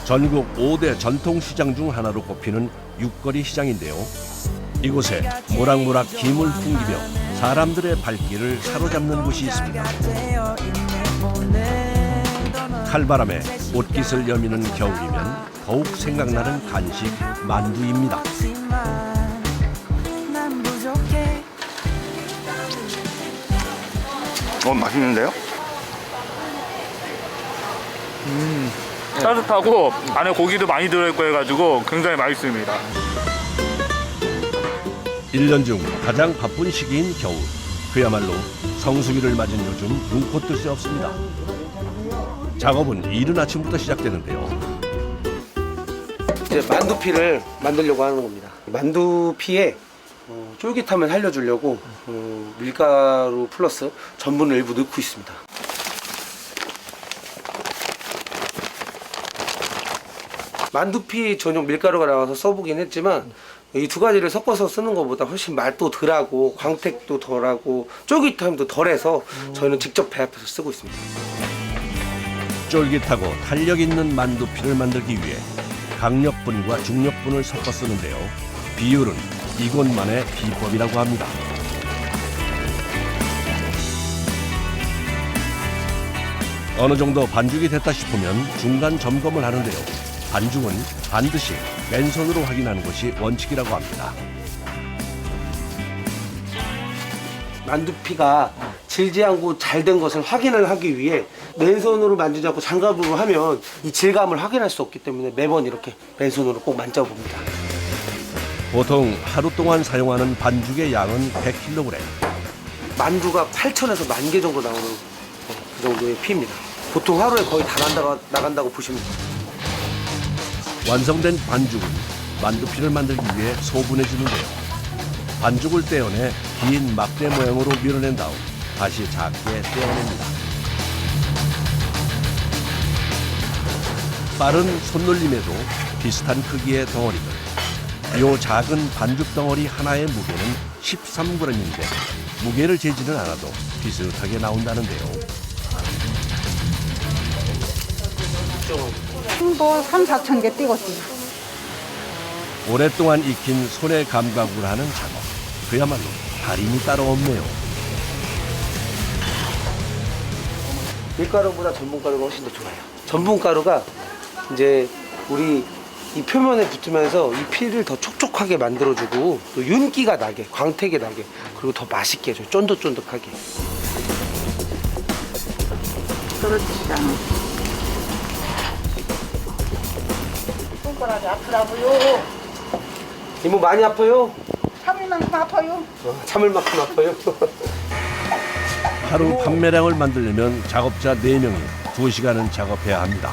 전국 5대 전통시장 중 하나로 꼽히는 육거리 시장인데요. 이곳에 모락모락 김을 풍기며 사람들의 발길을 사로잡는 곳이 있습니다. 칼바람에 옷깃을 여미는 겨울이면 더욱 생각나는 간식 만두입니다. 맛있는데요? 따뜻하고 안에 고기도 많이 들어있고 해가지고 굉장히 맛있습니다. 1년 중 가장 바쁜 시기인 겨울. 그야말로 성수기를 맞은 요즘 눈코 뜰 새 없습니다. 작업은 이른 아침부터 시작되는데요. 이제 만두피를 만들려고 하는 겁니다. 만두피에 쫄깃함을 살려주려고 밀가루 플러스 전분을 일부 넣고 있습니다. 만두피 전용 밀가루가 나와서 써보긴 했지만 이 두 가지를 섞어서 쓰는 것보다 훨씬 맛도 덜하고 광택도 덜하고 쫄깃함도 덜해서 저희는 직접 배합해서 쓰고 있습니다. 쫄깃하고 탄력 있는 만두피를 만들기 위해 강력분과 중력분을 섞어 쓰는데요. 비율은 이곳만의 비법이라고 합니다. 어느 정도 반죽이 됐다 싶으면 중간 점검을 하는데요. 반죽은 반드시 맨손으로 확인하는 것이 원칙이라고 합니다. 만두피가 질지 않고 잘 된 것을 확인을 하기 위해 맨손으로 만지지 않고 장갑으로 하면 이 질감을 확인할 수 없기 때문에 매번 이렇게 맨손으로 꼭 만져봅니다. 보통 하루 동안 사용하는 반죽의 양은 100kg. 만두가 8,000에서 10,000개 정도 나오는 그 정도의 피입니다. 보통 하루에 거의 다 나간다고 보시면 돼요. 완성된 반죽은 만두피를 만들기 위해 소분해주는데요. 반죽을 떼어내 긴 막대 모양으로 밀어낸 다음 다시 작게 떼어냅니다. 빠른 손놀림에도 비슷한 크기의 덩어리들. 이 작은 반죽 덩어리 하나의 무게는 13g인데 무게를 재지는 않아도 비슷하게 나온다는데요. 뭐 3-4천 개 띄웠지. 오랫동안 익힌 손의 감각으로 하는 작업. 그야말로 달인이 따로 없네요. 밀가루보다 전분가루가 훨씬 더 좋아요. 전분가루가 이제 우리 이 표면에 붙으면서 이 피를 더 촉촉하게 만들어주고 또 윤기가 나게, 광택이 나게, 그리고 더 맛있게 해줘요. 쫀득쫀득하게. 떨어지지 않아. 손가락이 아프라고요. 이모 많이 아파요? 참을 만큼 아파요. 참을 만큼 아파요? 하루 판매량을 만들려면 작업자 4명이 2시간은 작업해야 합니다.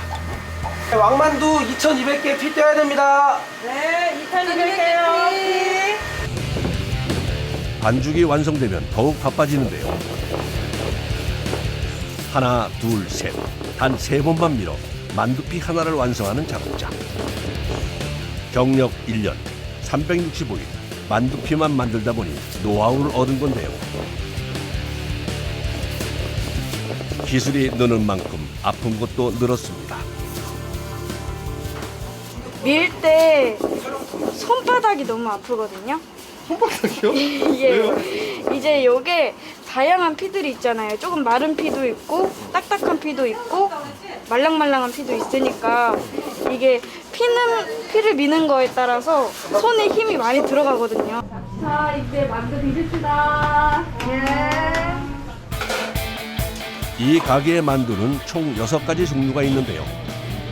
왕만두 2,200개 피 떼야 됩니다. 네, 2,200개요. 반죽이 완성되면 더욱 바빠지는데요. 하나, 둘, 셋. 단 3번만 밀어 만두피 하나를 완성하는 작업자. 경력 1년, 365일. 만두피만 만들다 보니 노하우를 얻은 건데요. 기술이 느는 만큼 아픈 것도 늘었습니다. 밀 때 손바닥이 너무 아프거든요. 손바닥이요? 예. 이제 요게 다양한 피들이 있잖아요. 조금 마른 피도 있고 딱딱한 피도 있고 말랑말랑한 피도 있으니까 이게 피를 미는 거에 따라서 손에 힘이 많이 들어가거든요. 자, 이제 만두 빚읍시다. 예. 이 가게의 만두는 총 6가지 종류가 있는데요.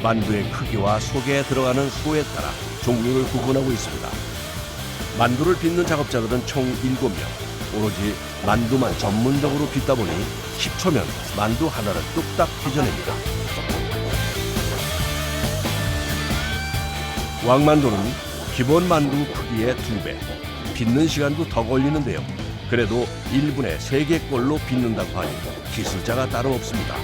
만두의 크기와 속에 들어가는 소에 따라 종류를 구분하고 있습니다. 만두를 빚는 작업자들은 총 7명. 오로지 만두만 전문적으로 빚다 보니 10초면 만두 하나를 뚝딱 빚어냅니다. 왕만두는 기본 만두 크기의 2배. 빚는 시간도 더 걸리는데요. 그래도 1분에 3개꼴로 빚는다고 하니 기술자가 따로 없습니다.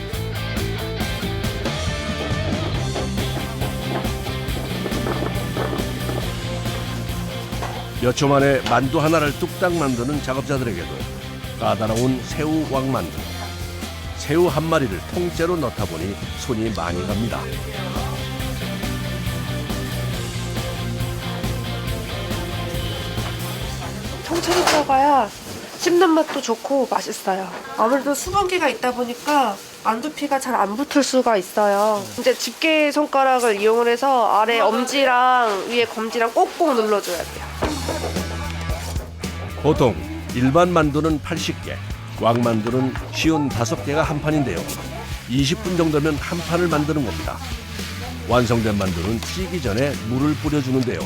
몇 초 만에 만두 하나를 뚝딱 만드는 작업자들에게도 까다로운 새우 왕만두. 새우 한 마리를 통째로 넣다 보니 손이 많이 갑니다. 천천히 들어가야 씹는 맛도 좋고 맛있어요. 아무래도 수분기가 있다 보니까 만두피가 잘 안 붙을 수가 있어요. 이제 집게 손가락을 이용을 해서 아래 엄지랑 위에 검지랑 꼭꼭 눌러줘야 돼요. 보통 일반 만두는 80개, 왕만두는 55개가 한 판인데요. 20분 정도면 한 판을 만드는 겁니다. 완성된 만두는 찌기 전에 물을 뿌려주는데요.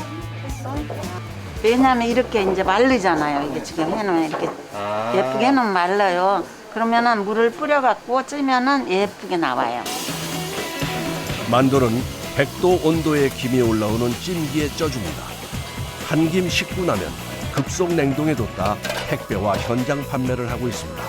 왜냐하면 이렇게 이제 마르잖아요. 이게 지금 해놓으면 이렇게 예쁘게 해놓으면 말라요. 그러면은 물을 뿌려갖고 찌면은 예쁘게 나와요. 만두는 100도 온도의 김이 올라오는 찜기에 쪄줍니다. 한 김 식고 나면 급속 냉동에 뒀다 택배와 현장 판매를 하고 있습니다.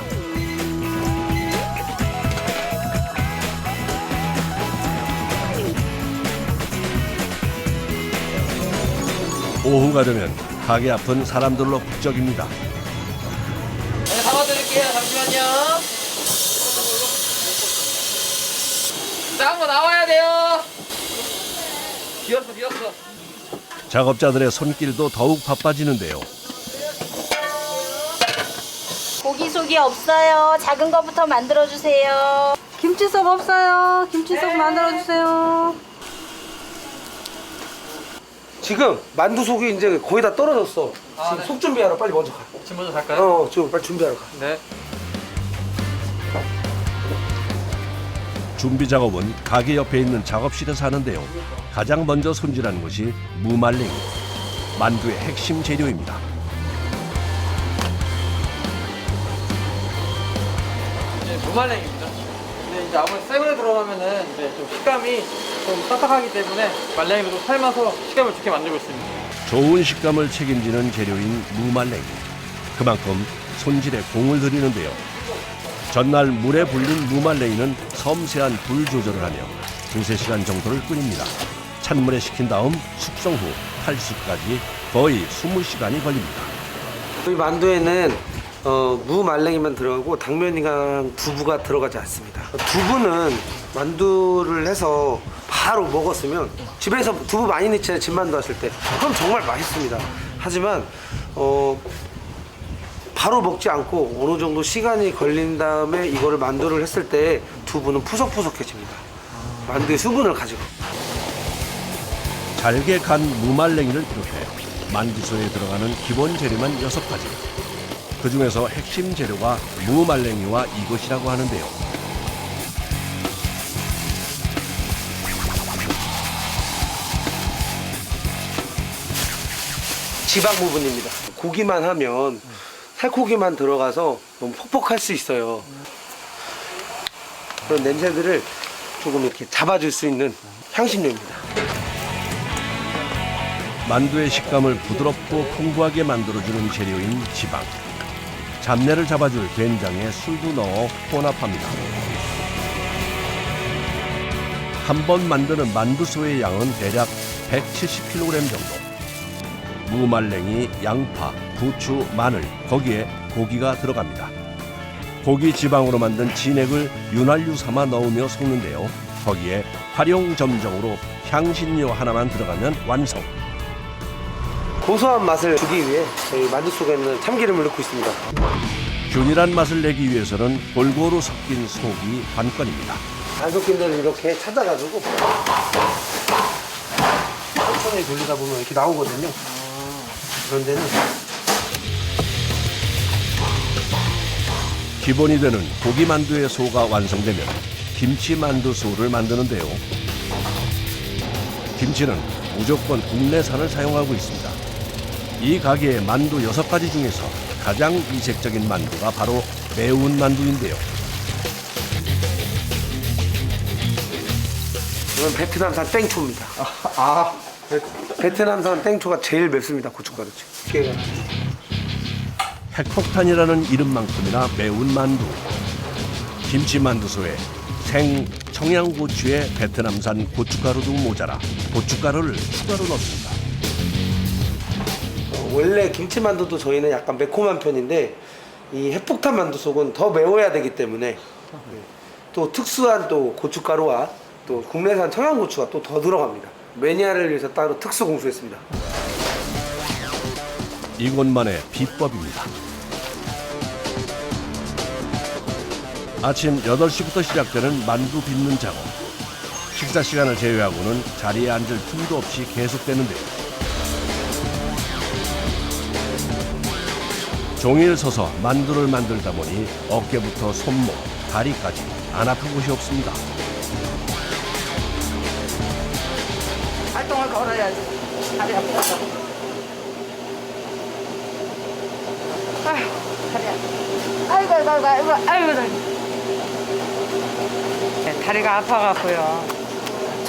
오후가 되면 가게 앞은 사람들로 북적입니다. 네, 잡아드릴게요. 잠시만요. 짠 거 나와야 돼요. 비었어. 작업자들의 손길도 더욱 바빠지는데요. 고기속이 없어요. 작은 거부터 만들어주세요. 김치속 없어요. 김치속 만들어주세요. 지금 만두 속이 이제 거의 다 떨어졌어. 지금 네. 속 준비하러 빨리 먼저 가. 지금 먼저 갈까요? 지금 빨리 준비하러 가. 네. 준비 작업은 가게 옆에 있는 작업실에서 하는데요. 가장 먼저 손질하는 것이 무말랭이, 만두의 핵심 재료입니다. 무말랭입니다. 근데 이제 아무래도 생으로 들어가면은 이제 좀 식감이 좀 딱딱하기 때문에 말랭이도 삶아서 식감을 좋게 만들고 있습니다. 좋은 식감을 책임지는 재료인 무말랭이. 그만큼 손질에 공을 들이는데요. 전날 물에 불린 무말랭이는 섬세한 불 조절을 하며 2~3시간 정도를 끓입니다. 찬물에 식힌 다음 숙성 후 탈수까지 거의 20시간이 걸립니다. 이 만두에는 무말랭이만 들어가고 당면이랑 두부가 들어가지 않습니다. 두부는 만두를 해서 바로 먹었으면 집에서 두부 많이 넣잖아요. 집만두 하실 때. 그럼 정말 맛있습니다. 하지만 바로 먹지 않고 어느 정도 시간이 걸린 다음에 이거를 만두를 했을 때 두부는 푸석푸석해집니다. 만두의 수분을 가지고. 잘게 간 무말랭이를 비롯해 만두소에 들어가는 기본 재료만 6가지. 그중에서 핵심 재료가 무말랭이와 이것이라고 하는데요. 지방 부분입니다. 고기만 하면 살코기만 들어가서 너무 퍽퍽할 수 있어요. 그런 냄새들을 조금 이렇게 잡아줄 수 있는 향신료입니다. 만두의 식감을 부드럽고 풍부하게 만들어주는 재료인 지방. 잡내를 잡아줄 된장에 술도 넣어 혼합합니다. 한 번 만드는 만두소의 양은 대략 170kg 정도. 무말랭이, 양파, 부추, 마늘, 거기에 고기가 들어갑니다. 고기 지방으로 만든 진액을 윤활유 삼아 넣으며 섞는데요. 거기에 활용점정으로 향신료 하나만 들어가면 완성. 고소한 맛을 주기 위해 저희 만두 속에는 참기름을 넣고 있습니다. 균일한 맛을 내기 위해서는 골고루 섞인 속이 관건입니다. 안 섞인 데는 이렇게 찾아가지고 천천히 돌리다 보면 이렇게 나오거든요. 그런 데는 기본이 되는 고기 만두의 소가 완성되면 김치 만두 소를 만드는데요. 김치는 무조건 국내산을 사용하고 있습니다. 이 가게의 만두 6가지 중에서 가장 이색적인 만두가 바로 매운 만두인데요. 이건 베트남산 땡초입니다. 베트남산 땡초가 제일 맵습니다. 고춧가루죠. 핵폭탄이라는 이름만큼이나 매운 만두. 김치 만두소에 생 청양고추에 베트남산 고춧가루도 모자라 고춧가루를 추가로 넣습니다. 원래 김치만두도 저희는 약간 매콤한 편인데 이 핵폭탄 만두 속은 더 매워야 되기 때문에 또 특수한 또 고춧가루와 또 국내산 청양고추가 또 더 들어갑니다. 매니아를 위해서 따로 특수 공수했습니다. 이곳만의 비법입니다. 아침 8시부터 시작되는 만두 빚는 작업. 식사 시간을 제외하고는 자리에 앉을 틈도 없이 계속되는데요. 종일 서서 만두를 만들다 보니 어깨부터 손목, 다리까지 안 아픈 곳이 없습니다. 활동을 걸어야지. 다리 아프다. 아휴, 다리 아프다. 아이고. 다리가 아파갖고요.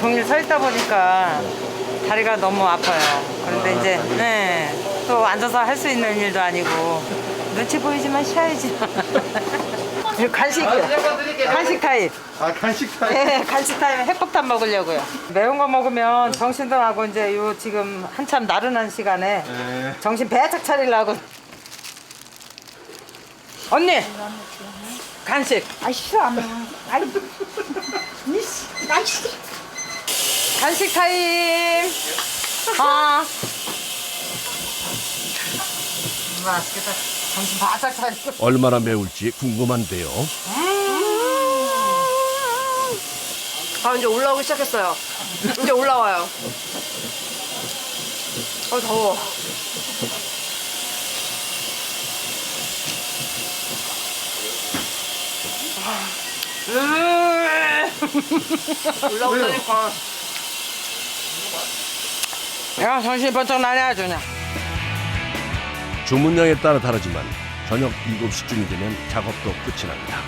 종일 서 있다 보니까 다리가 너무 아파요. 그런데 이제 또 앉아서 할 수 있는 일도 아니고 눈치 보이지만 쉬어야지. 간식 타임. 간식 타임. 네, 간식 타임 핵폭탄 먹으려고요. 매운 거 먹으면 정신도 나고 이제 요 지금 한참 나른한 시간에 정신 배짝 차리려고. 언니 간식. 아 싫어 안 먹어. 아이씨. 간식 타임. 맛있겠다. 정신 바짝 차리고. 얼마나 매울지 궁금한데요. 이제 올라오기 시작했어요. 이제 올라와요. 더워. 올라오다니까. 야, 정신이 번쩍 나네 아주 그냥. 주문량에 따라 다르지만 저녁 7시쯤이 되면 작업도 끝이 납니다.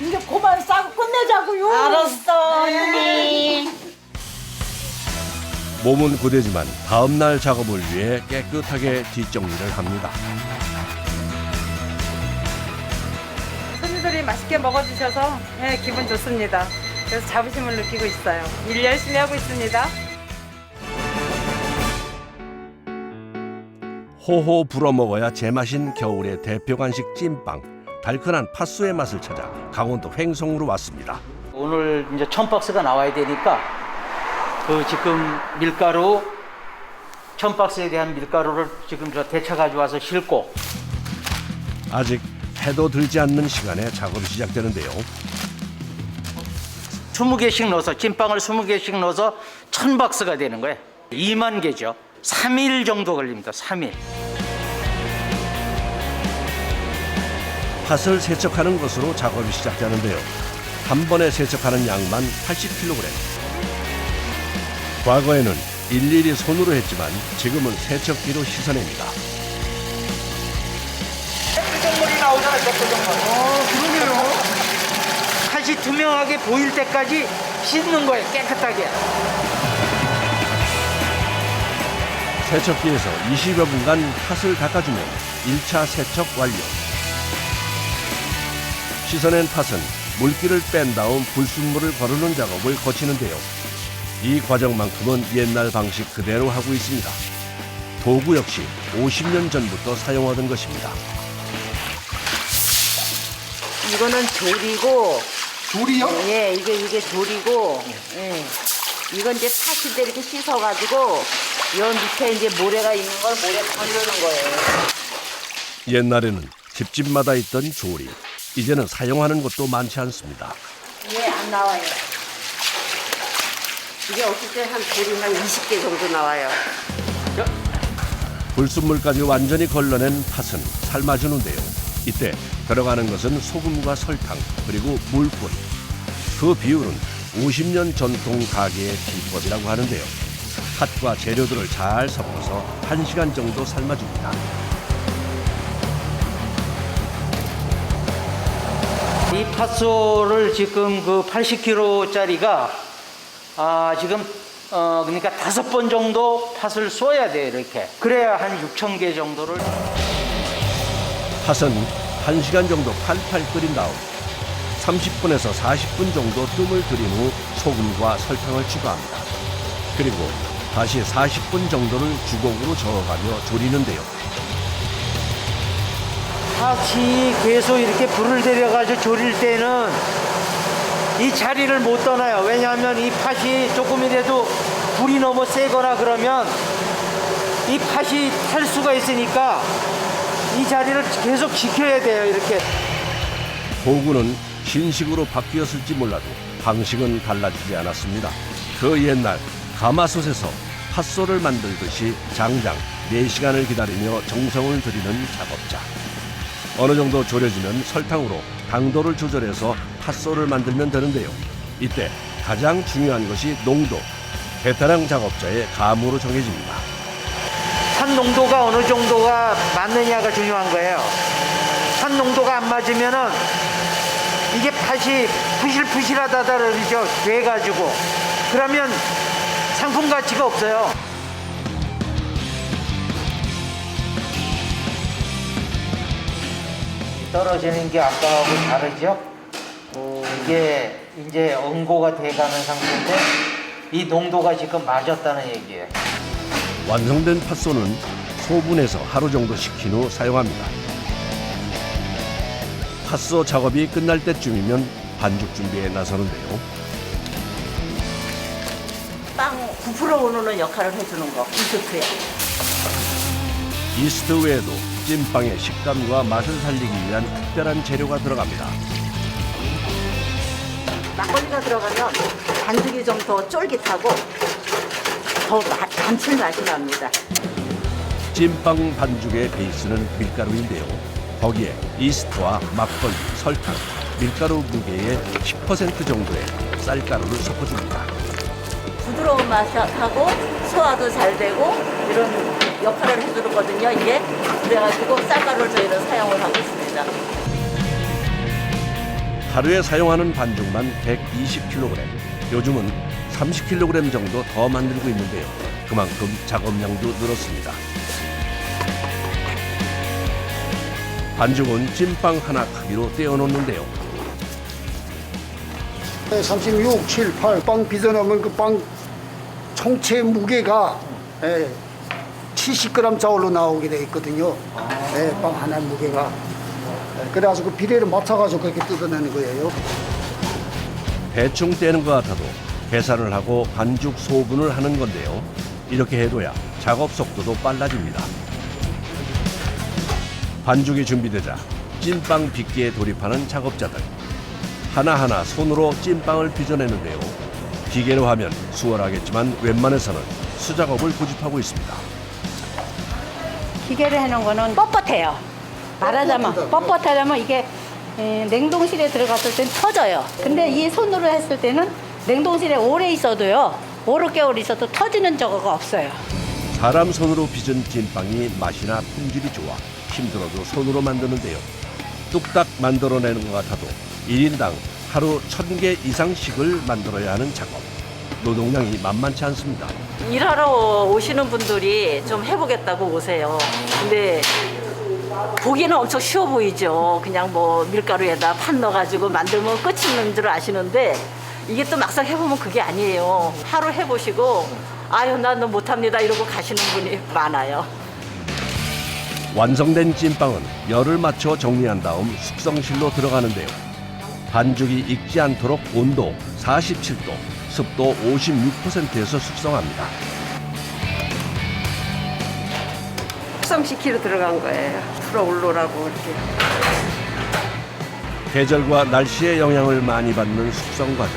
이제 그만 싸고 끝내자고요. 알았어, 언니. 몸은 고되지만 다음 날 작업을 위해 깨끗하게 뒷정리를 합니다. 손님들이 맛있게 먹어주셔서 기분 좋습니다. 그래서 자부심을 느끼고 있어요. 일 열심히 하고 있습니다. 호호 불어 먹어야 제맛인 겨울의 대표 간식 찐빵. 달큰한 팥소의 맛을 찾아 강원도 횡성으로 왔습니다. 오늘 이제 1000박스가 나와야 되니까 그 지금 밀가루 1000박스에 대한 밀가루를 지금 저 대차 가져와서 싣고 아직 해도 들지 않는 시간에 작업이 시작되는데요. 20개씩 넣어서 찐빵을 20개씩 넣어서 1000박스가 되는 거예요. 2만 개죠. 3일 정도 걸립니다. 3일. 팥을 세척하는 것으로 작업이 시작되는데요. 한 번에 세척하는 양만 80kg. 과거에는 일일이 손으로 했지만 지금은 세척기로 씻어냅니다. 색소정물이 나오잖아요. 색소정물. 그러게요. 팥이 투명하게 보일 때까지 씻는 거예요. 깨끗하게. 세척기에서 20여 분간 팥을 닦아주면 1차 세척 완료. 씻어낸 팥은 물기를 뺀 다음 불순물을 거르는 작업을 거치는데요. 이 과정만큼은 옛날 방식 그대로 하고 있습니다. 도구 역시 50년 전부터 사용하던 것입니다. 이거는 조리고. 조리요? 예, 이게 조리고. 예. 이건 이제 팥인데 이렇게 씻어가지고 요 밑에 이제 모래가 있는 걸 모래 걸르는 거예요. 옛날에는 집집마다 있던 조리. 이제는 사용하는 것도 많지 않습니다. 예, 안 나와요. 이게 없을 때 한 조리 한 20개 정도 나와요. 불순물까지 완전히 걸러낸 팥은 삶아주는데요. 이때 들어가는 것은 소금과 설탕 그리고 물뿐. 그 비율은 50년 전통 가게의 비법이라고 하는데요. 팥과 재료들을 잘 섞어서 1시간 정도 삶아줍니다. 이 팥소를 지금 그 80kg짜리가 지금 그러니까 5번 정도 팥을 쏘야 돼요. 이렇게. 그래야 한 6,000개 정도를. 팥은 1시간 정도 팔팔 끓인 다음 30분에서 40분 정도 뜸을 들인 후 소금과 설탕을 추가합니다. 그리고 다시 40분 정도를 주걱으로 저어가며 조리는데요. 팥이 계속 이렇게 불을 들여가지고 조릴 때는 이 자리를 못 떠나요. 왜냐하면 이 팥이 조금이라도 불이 너무 세거나 그러면 이 팥이 탈 수가 있으니까 이 자리를 계속 지켜야 돼요. 이렇게. 도구는 신식으로 바뀌었을지 몰라도 방식은 달라지지 않았습니다. 그 옛날 가마솥에서 팥소를 만들듯이 장장 4시간을 기다리며 정성을 들이는 작업자. 어느 정도 졸여지면 설탕으로 당도를 조절해서 팥소를 만들면 되는데요. 이때 가장 중요한 것이 농도. 베테랑 작업자의 감으로 정해집니다. 팥 농도가 어느 정도가 맞느냐가 중요한 거예요. 팥 농도가 안 맞으면은 이게 팥이 푸실푸실하다 그러죠. 돼가지고. 그러면 상품 가치가 없어요. 떨어지는 게 아까하고 다르죠? 이게 이제 응고가 돼가는 상태인데 이 농도가 지금 맞았다는 얘기예요. 완성된 팥소는 소분해서 하루 정도 식힌 후 사용합니다. 팥소 작업이 끝날 때쯤이면 반죽 준비에 나서는데요. 빵 부풀어 오르는 역할을 해주는 거, 이스트야. 이스트 외에도 찐빵의 식감과 맛을 살리기 위한 특별한 재료가 들어갑니다. 막걸리가 들어가면 반죽이 좀 더 쫄깃하고 더 감칠맛이 납니다. 찐빵 반죽의 베이스는 밀가루인데요. 거기에 이스트와 막걸리, 설탕, 밀가루 무게의 10% 정도의 쌀가루를 섞어줍니다. 부드러운 맛하고 소화도 잘 되고 이런 역할을 해주거든요. 이게 그래가지고 쌀가루를 저희는 사용을 하고 있습니다. 하루에 사용하는 반죽만 120kg, 요즘은 30kg 정도 더 만들고 있는데요. 그만큼 작업량도 늘었습니다. 반죽은 찐빵 하나 크기로 떼어 놓는데요. 36, 7, 8 빵 빚어놓으면 그 빵 총체 무게가 70g짜리로 나오게 돼 있거든요. 빵 하나 무게가. 그래서 그 비례를 맞춰가지고 그렇게 뜯어내는 거예요. 대충 떼는 것 같아도 계산을 하고 반죽 소분을 하는 건데요. 이렇게 해둬야 작업 속도도 빨라집니다. 반죽이 준비되자 찐빵 빚기에 돌입하는 작업자들. 하나하나 손으로 찐빵을 빚어내는데요. 기계로 하면 수월하겠지만 웬만해서는 수작업을 고집하고 있습니다. 기계로 해놓은 거는 뻣뻣해요. 말하자면 뻣뻣하려면 이게 냉동실에 들어갔을 땐 터져요. 근데 이 손으로 했을 때는 냉동실에 오래 있어도요. 5, 6개월 있어도 터지는 적어가 없어요. 사람 손으로 빚은 찐빵이 맛이나 품질이 좋아 힘들어도 손으로 만드는데요. 뚝딱 만들어내는 것 같아도 1인당 하루 1000개 이상씩을 만들어야 하는 작업. 노동량이 만만치 않습니다. 일하러 오시는 분들이 좀 해보겠다고 오세요. 근데 보기에는 엄청 쉬워 보이죠. 그냥 뭐 밀가루에다 판 넣어가지고 만들면 끝인 줄 아시는데 이게 또 막상 해보면 그게 아니에요. 하루 해보시고 아유 나 너 못합니다 이러고 가시는 분이 많아요. 완성된 찐빵은 열을 맞춰 정리한 다음 숙성실로 들어가는데요. 반죽이 익지 않도록 온도 47도, 습도 56%에서 숙성합니다. 숙성시키러 들어간 거예요. 불어올라라고 이렇게. 계절과 날씨의 영향을 많이 받는 숙성 과정.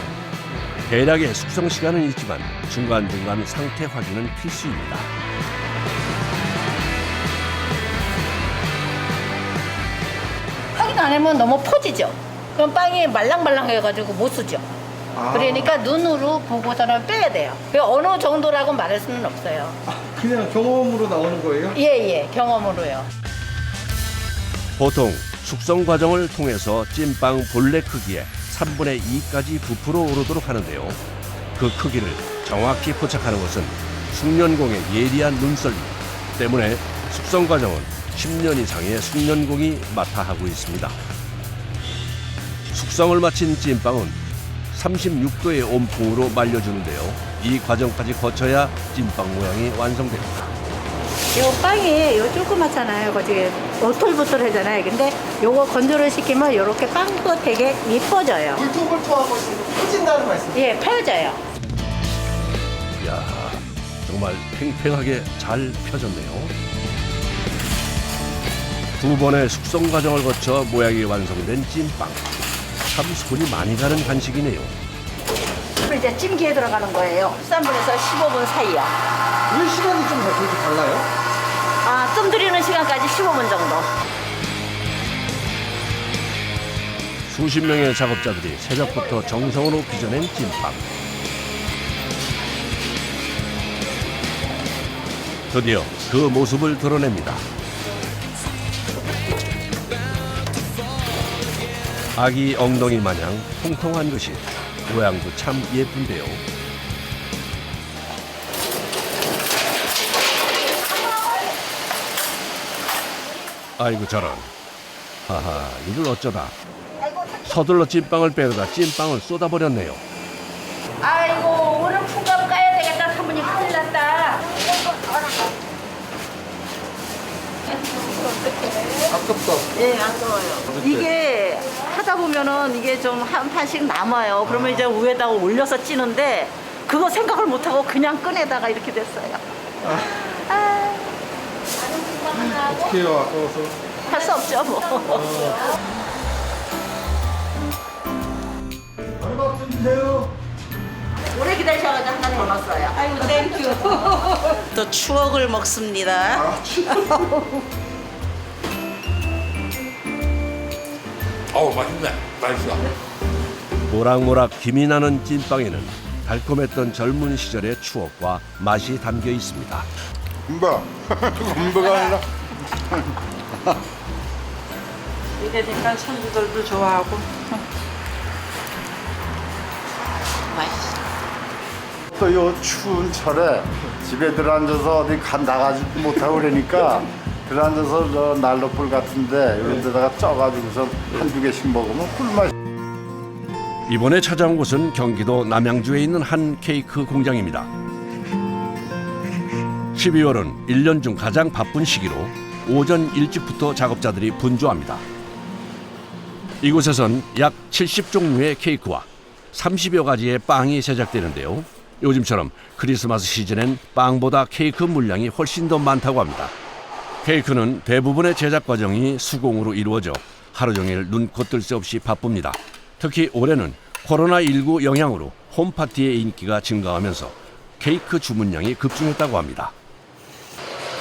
대략의 숙성 시간은 있지만 중간중간 상태 확인은 필수입니다. 확인 안 하면 너무 퍼지죠. 그럼 빵이 말랑말랑해가지고 못 쓰죠. 그러니까 눈으로 보고서는 빼야 돼요. 어느 정도라고 말할 수는 없어요. 그냥 경험으로 나오는 거예요? 예, 경험으로요. 보통 숙성 과정을 통해서 찐빵 본래 크기의 3분의 2까지 부풀어 오르도록 하는데요. 그 크기를 정확히 포착하는 것은 숙련공의 예리한 눈썰미 때문에 숙성 과정은 10년 이상의 숙련공이 맡아 하고 있습니다. 숙성을 마친 찐빵은 36도의 온풍으로 말려주는데요. 이 과정까지 거쳐야 찐빵 모양이 완성됩니다. 요 빵이 요 조그맣잖아요. 거기 오돌부돌하잖아요. 근데 요거 건조를 시키면 요렇게 빵도 되게 예뻐져요. 울퉁불퉁하고 펴진다는 말씀? 예, 펴져요. 이야, 정말 팽팽하게 잘 펴졌네요. 두 번의 숙성 과정을 거쳐 모양이 완성된 찐빵. 참 손이 많이 가는 간식이네요. 이제 찜기에 들어가는 거예요. 13분에서 15분 사이요. 왜 시간이 좀 그렇게 달라요? 뜸 들이는 시간까지 15분 정도. 수십 명의 작업자들이 새벽부터 정성으로 빚어낸 찐빵. 드디어 그 모습을 드러냅니다. 아기 엉덩이 마냥 통통한 것이 모양도 참 예쁜데요. 아이고 저런. 하하, 이걸 어쩌다 서둘러 찐빵을 빼려다 찐빵을 쏟아버렸네요. 아이고, 오늘 풍감 까야 되겠다. 사모님 큰일 났다. 아깝다. 예, 아까워요. 이게 하다 보면은 이게 좀 한 판씩 남아요. 그러면 이제 위에다가 올려서 찌는데 그거 생각을 못하고 그냥 끈에다가 이렇게 됐어요. 어떻게 해요, 아까워서? 할 수 없죠, 뭐. 얼마 좀 주세요. 오래 기다리셔가지고 하나 더 넣었어요. 아이고, 땡큐. 또 추억을 먹습니다. 어우, 맛있네. 맛있어. 모락모락 김이 나는 찐빵에는 달콤했던 젊은 시절의 추억과 맛이 담겨 있습니다. 금방 아니라. 이래니까 손주들도 좋아하고 맛있어. 또 요 추운 철에 집에 들어앉아서 어디 나가지도 못하고 그러니까 들어앉아서 저 난로불 같은데 이런 데다가 쪄가지고서 한두 개씩 먹으면 꿀맛. 이번에 찾아온 곳은 경기도 남양주에 있는 한 케이크 공장입니다. 12월은 1년 중 가장 바쁜 시기로 오전 일찍부터 작업자들이 분주합니다. 이곳에선 약 70종류의 케이크와 30여 가지의 빵이 제작되는데요. 요즘처럼 크리스마스 시즌엔 빵보다 케이크 물량이 훨씬 더 많다고 합니다. 케이크는 대부분의 제작 과정이 수공으로 이루어져 하루 종일 눈코 뜰 새 없이 바쁩니다. 특히 올해는 코로나19 영향으로 홈파티의 인기가 증가하면서 케이크 주문량이 급증했다고 합니다.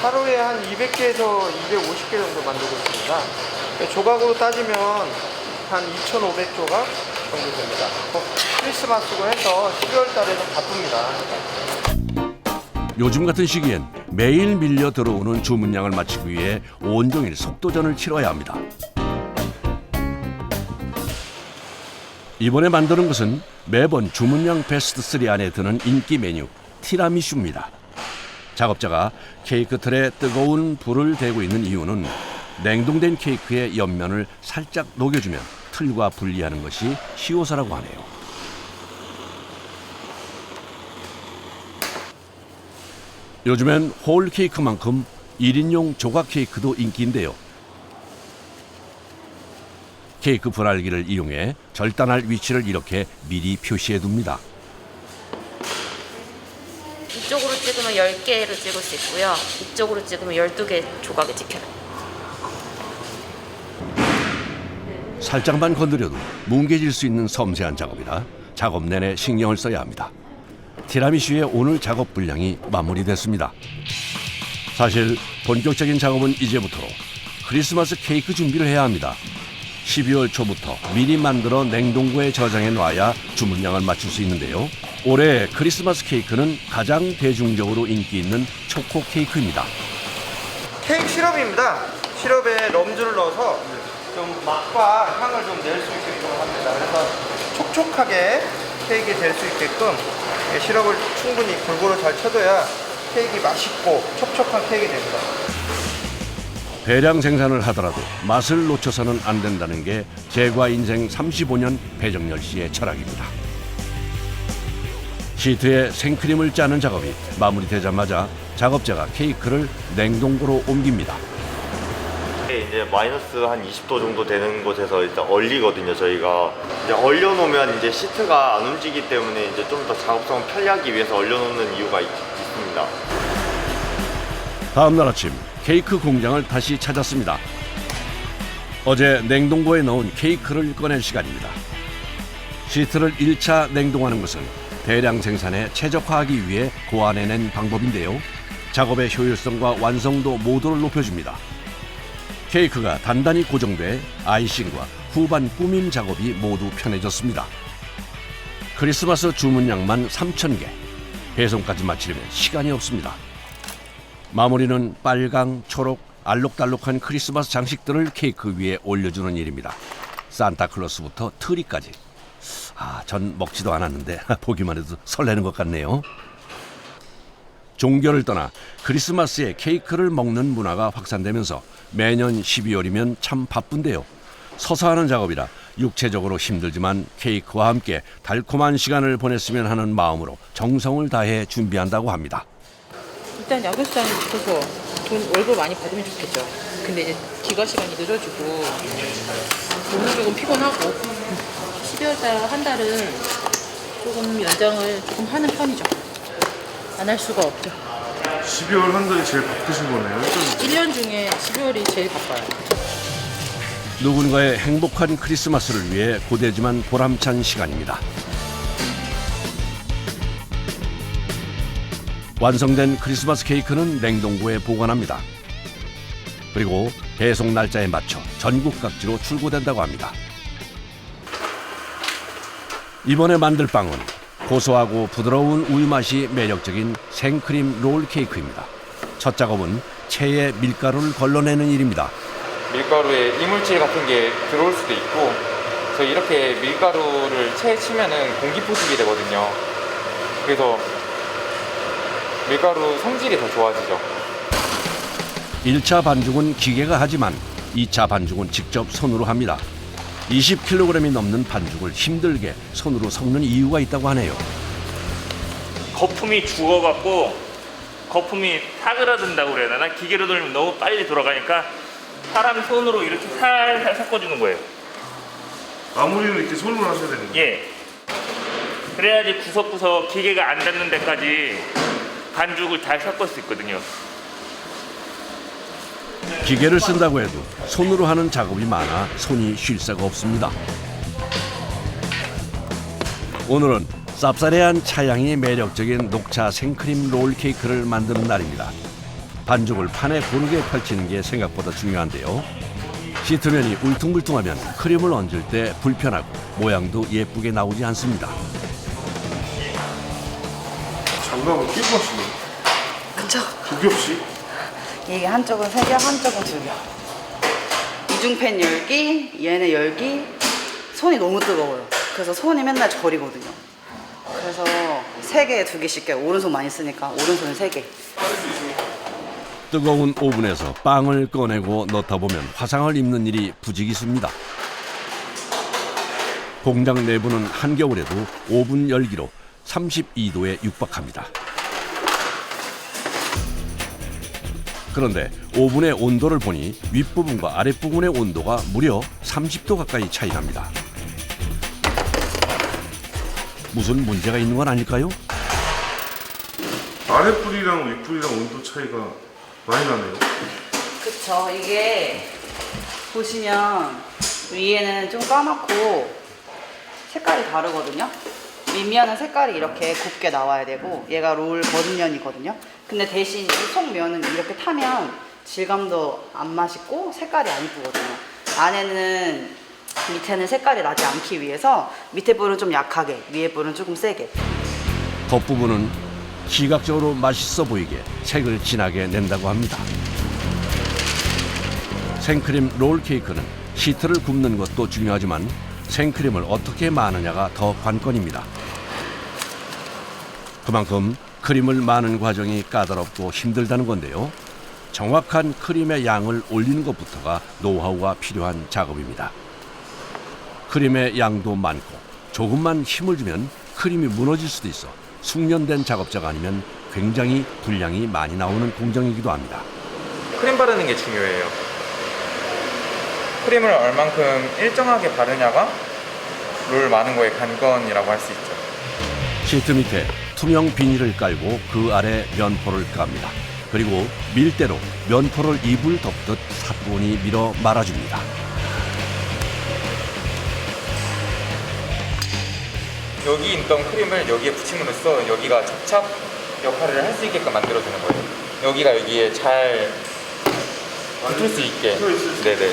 하루에 한 200개에서 250개 정도 만들고 있습니다. 조각으로 따지면 한 2,500조각 정도 됩니다. 크리스마스고 해서 12월 달에는 바쁩니다. 요즘 같은 시기엔 매일 밀려 들어오는 주문량을 맞추기 위해 온종일 속도전을 치러야 합니다. 이번에 만드는 것은 매번 주문량 베스트 3 안에 드는 인기 메뉴 티라미슈입니다. 작업자가 케이크 틀에 뜨거운 불을 대고 있는 이유는 냉동된 케이크의 옆면을 살짝 녹여주면 틀과 분리하는 것이 쉬워서라고 하네요. 요즘엔 홀 케이크만큼 1인용 조각 케이크도 인기인데요. 케이크 분할기를 이용해 절단할 위치를 이렇게 미리 표시해둡니다. 이쪽으로 찍으면 10개를 찍을 수 있고요. 이쪽으로 찍으면 12개 조각이 찍혀요. 살짝만 건드려도 뭉개질 수 있는 섬세한 작업이라 작업 내내 신경을 써야 합니다. 티라미슈의 오늘 작업 분량이 마무리됐습니다. 사실 본격적인 작업은 이제부터로 크리스마스 케이크 준비를 해야 합니다. 12월 초부터 미리 만들어 냉동고에 저장해 놔야 주문량을 맞출 수 있는데요. 올해 크리스마스 케이크는 가장 대중적으로 인기 있는 초코 케이크입니다. 케이크 시럽입니다. 시럽에 럼주를 넣어서 좀 맛과 향을 좀 낼 수 있게끔 합니다. 그래서 촉촉하게 케이크가 될 수 있게끔 시럽을 충분히 골고루 잘 쳐줘야 케이크 맛있고 촉촉한 케이크 됩니다. 대량 생산을 하더라도 맛을 놓쳐서는 안 된다는 게 제과 인생 35년 배정열 씨의 철학입니다. 시트에 생크림을 짜는 작업이 마무리되자마자 작업자가 케이크를 냉동고로 옮깁니다. 이제 마이너스 한 20도 정도 되는 곳에서 일단 얼리거든요. 저희가 이제 얼려놓으면 이제 시트가 안 움직이기 때문에 이제 좀 더 작업성을 편리하기 위해서 얼려놓는 이유가 있습니다. 다음 날 아침 케이크 공장을 다시 찾았습니다. 어제 냉동고에 넣은 케이크를 꺼낼 시간입니다. 시트를 1차 냉동하는 것은 대량 생산에 최적화하기 위해 고안해낸 방법인데요. 작업의 효율성과 완성도 모두를 높여줍니다. 케이크가 단단히 고정돼 아이싱과 후반 꾸밈 작업이 모두 편해졌습니다. 크리스마스 주문량만 3,000개. 배송까지 마치려면 시간이 없습니다. 마무리는 빨강, 초록, 알록달록한 크리스마스 장식들을 케이크 위에 올려주는 일입니다. 산타클로스부터 트리까지. 전 먹지도 않았는데 보기만 해도 설레는 것 같네요. 종교를 떠나 크리스마스에 케이크를 먹는 문화가 확산되면서 매년 12월이면 참 바쁜데요. 서서 하는 작업이라 육체적으로 힘들지만 케이크와 함께 달콤한 시간을 보냈으면 하는 마음으로 정성을 다해 준비한다고 합니다. 일단 야구수장에 붙어서 돈 월급 많이 받으면 좋겠죠. 근데 이제 기가 시간이 늦어지고 몸은 조금 피곤하고 12월달 한 달은 조금 연장을 조금 하는 편이죠. 안 할 수가 없죠. 12월 한 달이 제일 바쁘신 거네요. 1년 중에 12월이 제일 바빠요. 누군가의 행복한 크리스마스를 위해 고되지만 보람찬 시간입니다. 완성된 크리스마스 케이크는 냉동고에 보관합니다. 그리고 배송 날짜에 맞춰 전국 각지로 출고된다고 합니다. 이번에 만들 빵은 고소하고 부드러운 우유 맛이 매력적인 생크림 롤 케이크입니다. 첫 작업은 체에 밀가루를 걸러내는 일입니다. 밀가루에 이물질 같은 게 들어올 수도 있고 저희 이렇게 밀가루를 체에 치면은 공기 포식이 되거든요. 그래서 밀가루 성질이 더 좋아지죠. 1차 반죽은 기계가 하지만 2차 반죽은 직접 손으로 합니다. 20kg이 넘는 반죽을 힘들게 손으로 섞는 이유가 있다고 하네요. 거품이 죽어갖고 거품이 사그라든다고 그래야 되나? 기계로 돌리면 너무 빨리 돌아가니까 사람 손으로 이렇게 살살 섞어주는 거예요. 마무리는 이렇게 손으로 하셔야 되는 거예요? 예. 그래야지 구석구석 기계가 안 닿는 데까지 반죽을 잘 섞을 수 있거든요. 기계를 쓴다고 해도 손으로 하는 작업이 많아 손이 쉴 새가 없습니다. 오늘은 쌉싸래한 차향이 매력적인 녹차 생크림 롤 케이크를 만드는 날입니다. 반죽을 판에 고르게 펼치는 게 생각보다 중요한데요. 시트면이 울퉁불퉁하면 크림을 얹을 때 불편하고 모양도 예쁘게 나오지 않습니다. 장갑을 끼고 하시네요? 그쵸. 두 겹씩? 이게 한쪽은 3겹, 한쪽은 2겹. 이중팬 10기, 얘는 10기. 손이 너무 뜨거워요. 그래서 손이 맨날 저리거든요. 그래서 3개에 2개씩 깨요. 오른손 많이 쓰니까 오른손은 3개. 뜨거운 오븐에서 빵을 꺼내고 넣다 보면 화상을 입는 일이 부지기수입니다. 공장 내부는 한겨울에도 오븐 열기로 32도에 육박합니다. 그런데 오븐의 온도를 보니 윗부분과 아랫부분의 온도가 무려 30도 가까이 차이 납니다. 무슨 문제가 있는 건 아닐까요? 아랫불이랑 윗불이랑 온도 차이가 많이 나네요. 그쵸. 이게 보시면 위에는 좀 까맣고 색깔이 다르거든요. 윗면은 색깔이 이렇게 곱게 나와야 되고 얘가 롤 겉면이거든요. 근데 대신 이 속면은 이렇게 타면 질감도 안 맛있고 색깔이 안 이쁘거든요. 안에는 밑에는 색깔이 나지 않기 위해서 밑에 불은 좀 약하게, 위에 불은 조금 세게. 겉부분은 시각적으로 맛있어 보이게 색을 진하게 낸다고 합니다. 생크림 롤 케이크는 시트를 굽는 것도 중요하지만 생크림을 어떻게 마느냐가 더 관건입니다. 그만큼 크림을 마는 과정이 까다롭고 힘들다는 건데요. 정확한 크림의 양을 올리는 것부터가 노하우가 필요한 작업입니다. 크림의 양도 많고 조금만 힘을 주면 크림이 무너질 수도 있어 숙련된 작업자가 아니면 굉장히 분량이 많이 나오는 공정이기도 합니다. 크림 바르는 게 중요해요. 크림을 얼만큼 일정하게 바르냐가 롤 마는 거의 관건이라고 할 수 있죠. 시트 밑에 투명 비닐을 깔고 그 아래 면포를 깝니다. 그리고 밀대로 면포를 이불 덮듯 사뿐히 밀어 말아줍니다. 여기 있던 크림을 여기에 붙임으로써 여기가 접착 역할을 할 수 있게끔 만들어주는 거예요. 여기가 여기에 잘 붙을 수 있게. 네네.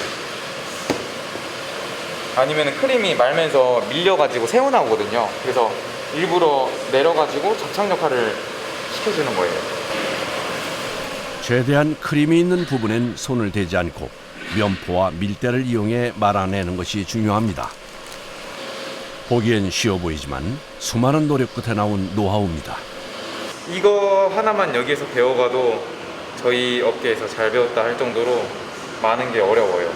아니면 크림이 말면서 밀려가지고 새우 나오거든요. 그래서 일부러 내려가지고 접착 역할을 시켜주는 거예요. 최대한 크림이 있는 부분엔 손을 대지 않고 면포와 밀대를 이용해 말아내는 것이 중요합니다. 보기엔 쉬워 보이지만 수많은 노력 끝에 나온 노하우입니다. 이거 하나만 여기에서 배워가도 저희 업계에서 잘 배웠다 할 정도로 많은 게 어려워요.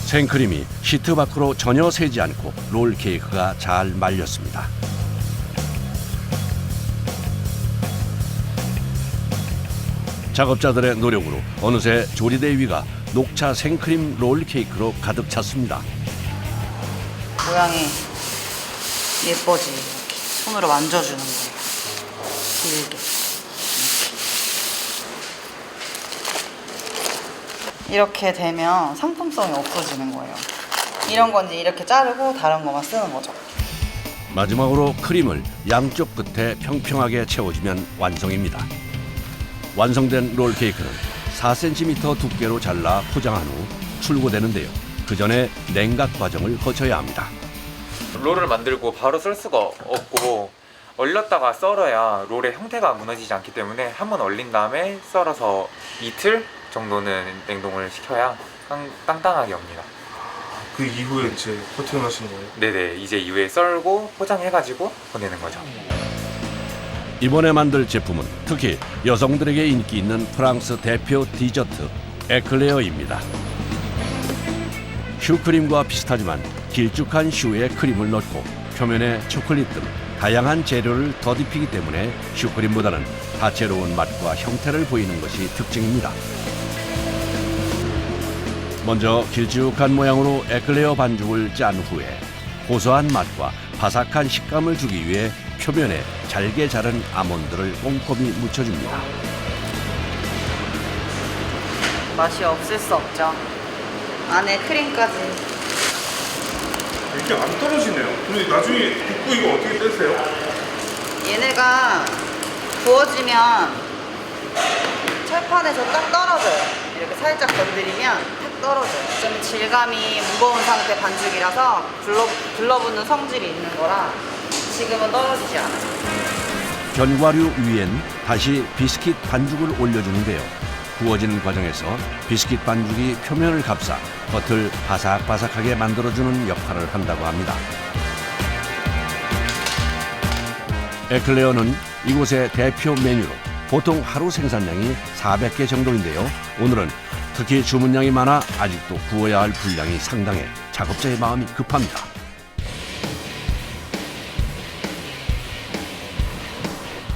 생크림이 시트 밖으로 전혀 새지 않고 롤 케이크가 잘 말렸습니다. 작업자들의 노력으로 어느새 조리대 위가 녹차 생크림 롤 케이크로 가득 찼습니다. 모양이 예뻐지. 이렇게 손으로 만져주는 거예요. 길게. 이렇게 되면 상품성이 없어지는 거예요. 이런 건 이제 이렇게 자르고 다른 거만 쓰는 거죠. 마지막으로 크림을 양쪽 끝에 평평하게 채워주면 완성입니다. 완성된 롤 케이크는 4cm 두께로 잘라 포장한 후 출고되는데요. 그 전에 냉각 과정을 거쳐야 합니다. 롤을 만들고 바로 썰 수가 없고 얼렸다가 썰어야 롤의 형태가 무너지지 않기 때문에 한번 얼린 다음에 썰어서 이틀 정도는 냉동을 시켜야 땅땅하게 옵니다. 그 이후에 이제 코팅을 하시는 거예요? 네네, 이제 이후에 썰고 포장해가지고 보내는 거죠. 이번에 만들 제품은 특히 여성들에게 인기 있는 프랑스 대표 디저트 에클레어입니다. 슈크림과 비슷하지만 길쭉한 슈에 크림을 넣고 표면에 초콜릿 등 다양한 재료를 더딥히기 때문에 슈크림보다는 다채로운 맛과 형태를 보이는 것이 특징입니다. 먼저 길쭉한 모양으로 에클레어 반죽을 짠 후에 고소한 맛과 바삭한 식감을 주기 위해 표면에 잘게 자른 아몬드를 꼼꼼히 묻혀줍니다. 맛이 없을 수 없죠. 안에 크림까지. 이게 안 떨어지네요. 근데 나중에 굽고 이거 어떻게 떼세요? 얘네가 구워지면 철판에서 딱 떨어져요. 이렇게 살짝 건드리면 탁 떨어져요. 좀 질감이 무거운 상태 반죽이라서 둘러붙는 성질이 있는 거라 지금은 떨어지지 않아요. 견과류 위엔 다시 비스킷 반죽을 올려주는데요. 구워지는 과정에서 비스킷 반죽이 표면을 감싸 겉을 바삭바삭하게 만들어주는 역할을 한다고 합니다. 에클레어는 이곳의 대표 메뉴로 보통 하루 생산량이 400개 정도인데요. 오늘은 특히 주문량이 많아 아직도 구워야 할 분량이 상당해 작업자의 마음이 급합니다.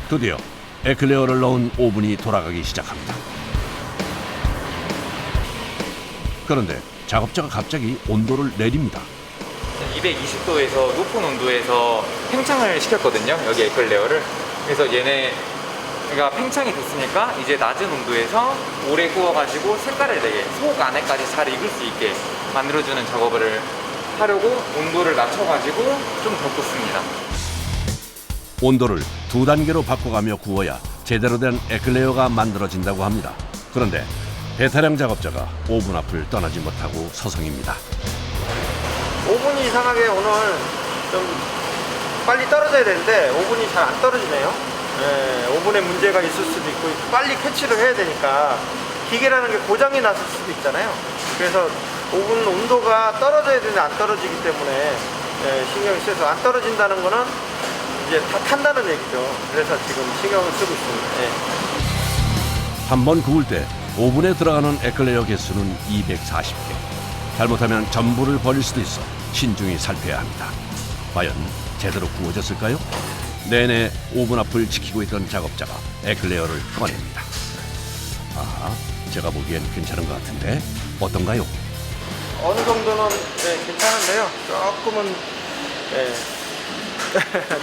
드디어 에클레어를 넣은 오븐이 돌아가기 시작합니다. 그런데 작업자가 갑자기 온도를 내립니다. 220도에서 높은 온도에서 팽창을 시켰거든요. 여기 에클레어를. 그래서 얘네가 팽창이 됐으니까 이제 낮은 온도에서 오래 구워가지고 색깔을 내게 속 안에까지 잘 익을 수 있게 만들어주는 작업을 하려고 온도를 낮춰가지고 좀 더 굽습니다. 온도를 2단계로 바꿔가며 구워야 제대로 된 에클레어가 만들어진다고 합니다. 그런데 배타량 작업자가 오븐 앞을 떠나지 못하고 서성입니다. 오븐이 이상하게 오늘 좀 빨리 떨어져야 되는데 오븐이 잘 안 떨어지네요. 네, 오븐에 문제가 있을 수도 있고 빨리 캐치를 해야 되니까 기계라는 게 고장이 났을 수도 있잖아요. 그래서 오븐 온도가 떨어져야 되는데 안 떨어지기 때문에 신경이 쓰여서 안 떨어진다는 거는 이제 다 탄다는 얘기죠. 그래서 지금 신경을 쓰고 있습니다. 네. 한 번 구울 때 오븐에 들어가는 에클레어 개수는 240개. 잘못하면 전부를 버릴 수도 있어 신중히 살펴야 합니다. 과연 제대로 구워졌을까요? 내내 오븐 앞을 지키고 있던 작업자가 에클레어를 꺼냅니다. 아, 제가 보기엔 괜찮은 것 같은데 어떤가요? 어느 정도는 괜찮은데요. 조금은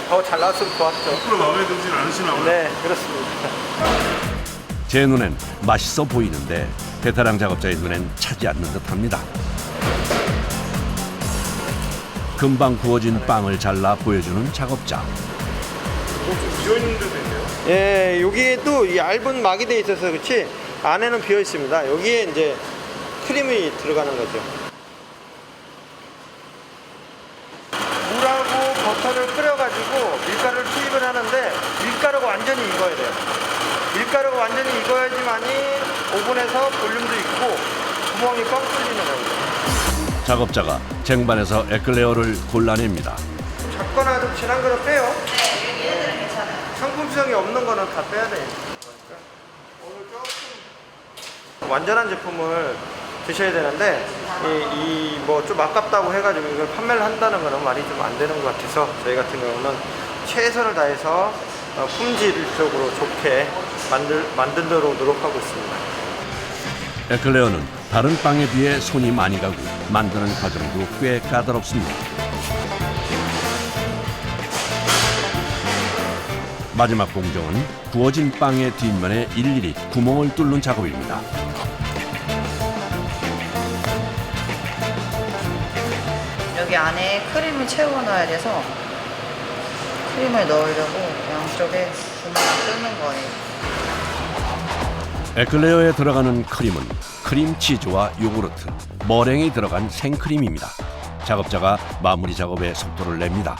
더 잘 나왔으면 좋았죠. 앞으로 마음에 들진 않으시나 봐요? 네, 그렇습니다. 제 눈엔 맛있어 보이는데 베테랑 작업자의 눈엔 차지 않는 듯합니다. 금방 구워진 빵을 잘라 보여주는 작업자. 좀 비어있는 데도 있네요. 예, 여기에 또 이 얇은 막이 돼 있어서 그렇지 안에는 비어 있습니다. 여기에 이제 크림이 들어가는 거죠. 물하고 버터를 끓여가지고 밀가루를 투입을 하는데 밀가루가 완전히 익어야 돼요. 밀가루가 완전히 익어야지만이 오븐에서 볼륨도 있고 구멍이 뻥 뚫리는 거예요. 작업자가 쟁반에서 에클레어를 골라냅니다. 작거나 좀 진한 거는 빼요. 네, 얘네들은 괜찮아요. 상품성이 없는 거는 다 빼야 돼요. 오늘 조금 완전한 제품을 드셔야 되는데 이 뭐 좀 아깝다고 해가지고 이걸 판매를 한다는 거는 말이 좀 안 되는 것 같아서 저희 같은 경우는 최선을 다해서 품질적으로 좋게 만들도록 노력하고 있습니다. 에클레어는 다른 빵에 비해 손이 많이 가고 만드는 과정도 꽤 까다롭습니다. 마지막 공정은 구워진 빵의 뒷면에 일일이 구멍을 뚫는 작업입니다. 여기 안에 크림을 채워 넣어야 돼서 크림을 넣으려고 양쪽에 구멍을 뚫는 거예요. 에클레어에 들어가는 크림은 크림치즈와 요구르트, 머랭이 들어간 생크림입니다. 작업자가 마무리 작업에 속도를 냅니다.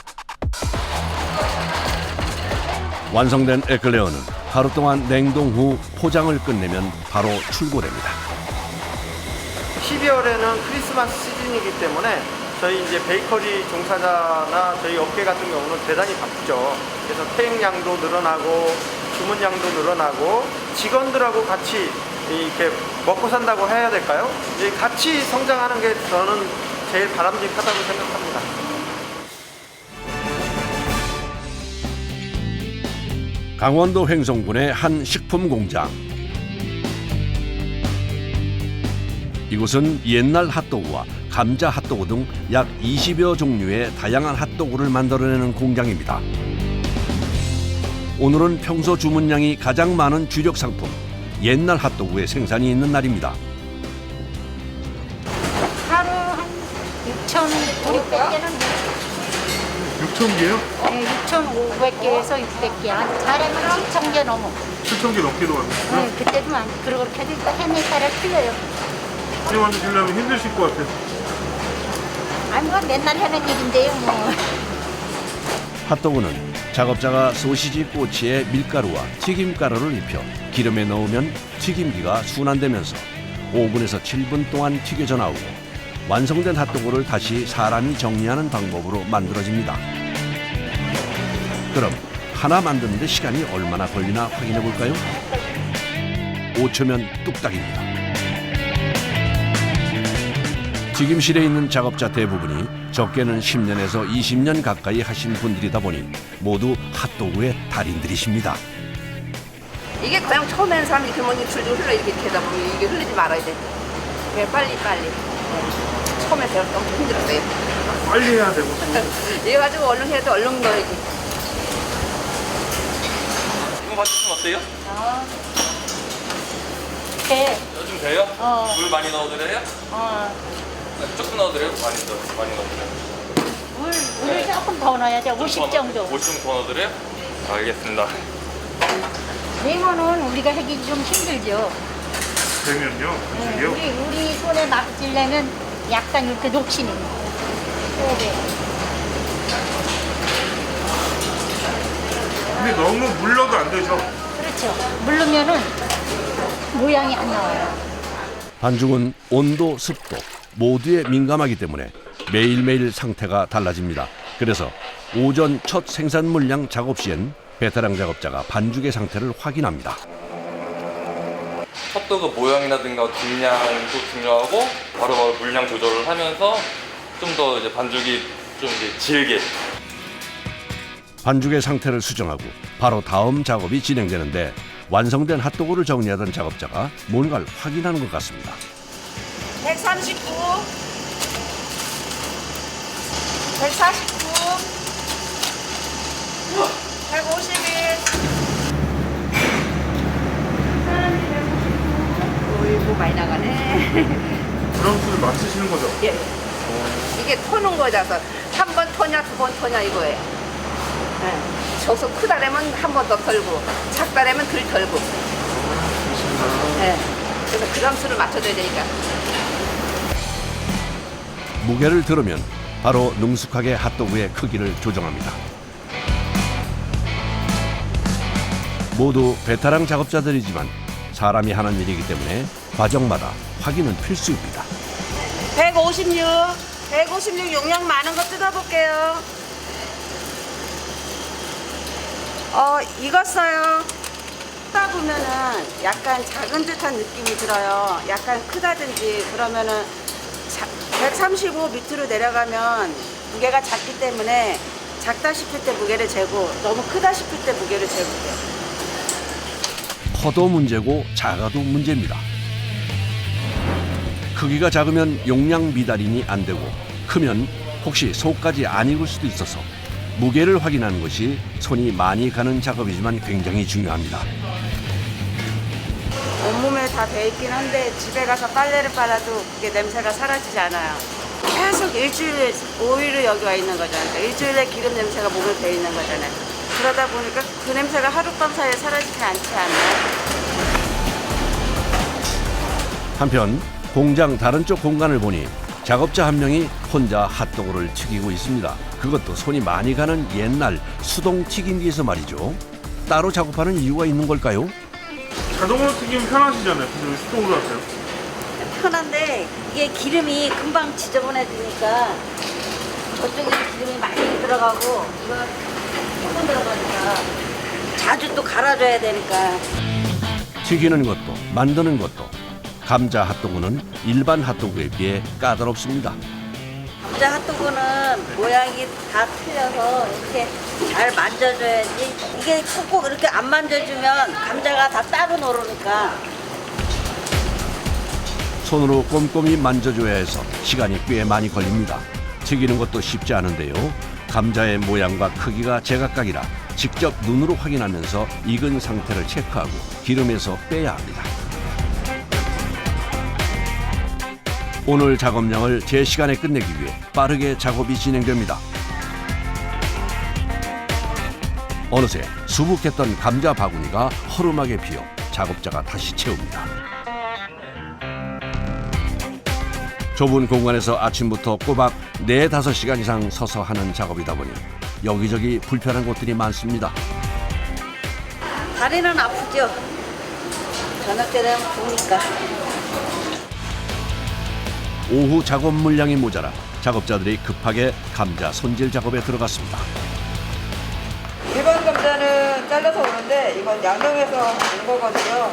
완성된 에클레어는 하루 동안 냉동 후 포장을 끝내면 바로 출고됩니다. 12월에는 크리스마스 시즌이기 때문에 저희 이제 베이커리 종사자나 저희 업계 같은 경우는 대단히 바쁘죠. 그래서 태행량도 늘어나고 주문량도 늘어나고 직원들하고 같이 이렇게 먹고 산다고 해야 될까요? 이제 같이 성장하는 게 저는 제일 바람직하다고 생각합니다. 강원도 횡성군의 한 식품 공장. 이곳은 옛날 핫도그와 감자 핫도그 등 약 20여 종류의 다양한 핫도그를 만들어내는 공장입니다. 오늘은 평소 주문량이 가장 많은 주력 상품 옛날 핫도그의 생산이 있는 날입니다. 하루 한 6,500개는 6,000개요? 네, 6,500개에서 600개. 잘하면 7,000개 넘어. 7,000개 넘게도 왔어요? 네, 그때도 많이 그렇게 해도 해내 따라 틀려요. 지금 만드시려면 힘드실 것 같아요. 아니 뭐 맨날 하는 일인데요 뭐. 핫도그는 작업자가 소시지 꼬치에 밀가루와 튀김가루를 입혀 기름에 넣으면 튀김기가 순환되면서 5분에서 7분 동안 튀겨져 나오고 완성된 핫도그를 다시 사람이 정리하는 방법으로 만들어집니다. 그럼 하나 만드는데 시간이 얼마나 걸리나 확인해 볼까요? 5초면 뚝딱입니다. 튀김실에 있는 작업자 대부분이 적게는 10년에서 20년 가까이 하신 분들이다 보니 모두 핫도그의 달인들이십니다. 이게 그냥 처음에는 사람이 이렇게 뭐 줄줄 흘러 이렇게 되다 보면 이게 흘리지 말아야 돼. 그냥 빨리. 처음에 배울 때 엄청 힘들었어요. 빨리 해야 되고. 이거 가지고 얼른 해도 얼른 넣어야지. 이거 맞추시면 어때요? 돼. 요즘 돼요? 어. 물 많이 넣어드려요? 조금 넣어드려요? 많이 넣어드려요? 물을 조금 더 넣어야죠. 50 정도. 50 더 넣어드려요? 알겠습니다. 레몬은 우리가 하기 좀 힘들죠. 되면요? 네, 우리 손에 막질려면 약간 이렇게 녹시는 해야 돼. 근데 너무 물러도 안 되죠? 그렇죠. 물르면은 모양이 안 나와요. 반죽은 온도, 습도 모두에 민감하기 때문에 매일매일 상태가 달라집니다. 그래서 오전 첫 생산 물량 작업 시엔 베테랑 작업자가 반죽의 상태를 확인합니다. 핫도그 모양이라든가 분량도 중요하고 바로바로 물량 조절을 하면서 좀 더 이제 반죽이 좀 이제 질게. 반죽의 상태를 수정하고 바로 다음 작업이 진행되는데 완성된 핫도그를 정리하던 작업자가 뭔가를 확인하는 것 같습니다. 139, 149, 151. 어이구 많이 나가네. 브라운스를 맞추시는 거죠? 예. 이게 터는 거라서 한 번 터냐 두 번 터냐 이거예요. 네. 저서 크다라면 한 번 더 털고 작다라면 덜 털고. 네. 그래서 그람수를 맞춰줘야 되니까. 무게를 들으면 바로 능숙하게 핫도그의 크기를 조정합니다. 모두 베테랑 작업자들이지만 사람이 하는 일이기 때문에 과정마다 확인은 필수입니다. 156 용량 많은 거 뜯어볼게요. 익었어요. 뜯다 보면은 약간 작은 듯한 느낌이 들어요. 약간 크다든지 그러면은 135 밑으로 내려가면 무게가 작기 때문에 작다 싶을 때 무게를 재고 너무 크다 싶을 때 무게를 재볼게요. 커도 문제고 작아도 문제입니다. 크기가 작으면 용량 미달인이 안 되고 크면 혹시 속까지 안 익을 수도 있어서 무게를 확인하는 것이 손이 많이 가는 작업이지만 굉장히 중요합니다. 온몸에 다 배있긴 한데 집에 가서 빨래를 빨아도 그게 냄새가 사라지지 않아요. 계속 일주일에 5일을 여기 와 있는 거잖아요. 그러니까 일주일에 기름 냄새가 몸에 배 있는 거잖아요. 그러다 보니까 그 냄새가 하룻밤 사이에 사라지지 않지 않나요? 한편 공장 다른 쪽 공간을 보니 작업자 한 명이 혼자 핫도그를 튀기고 있습니다. 그것도 손이 많이 가는 옛날 수동 튀김기에서 말이죠. 따로 작업하는 이유가 있는 걸까요? 자동으로 튀기면 편하시잖아요. 근데 왜 수동으로 하세요? 편한데 이게 기름이 금방 지저분해지니까 저쪽에 기름이 많이 들어가고 이거 조금 들어가니까 자주 또 갈아줘야 되니까. 튀기는 것도 만드는 것도 감자 핫도그는 일반 핫도그에 비해 까다롭습니다. 감자 핫도그는 모양이 다 틀려서 이렇게 잘 만져줘야지. 이게 꾹꾹 이렇게 안 만져주면 감자가 다 따로 노르니까. 손으로 꼼꼼히 만져줘야 해서 시간이 꽤 많이 걸립니다. 튀기는 것도 쉽지 않은데요. 감자의 모양과 크기가 제각각이라 직접 눈으로 확인하면서 익은 상태를 체크하고 기름에서 빼야 합니다. 오늘 작업량을 제 시간에 끝내기 위해 빠르게 작업이 진행됩니다. 어느새 수북했던 감자 바구니가 허름하게 비어 작업자가 다시 채웁니다. 좁은 공간에서 아침부터 꼬박 4-5시간 이상 서서 하는 작업이다 보니 여기저기 불편한 곳들이 많습니다. 다리는 아프죠? 저녁 때 되면 부으니까. 오후 작업 물량이 모자라 작업자들이 급하게 감자 손질 작업에 들어갔습니다. 일반 감자는 잘라서 오는데 이건 양념해서 온 거거든요.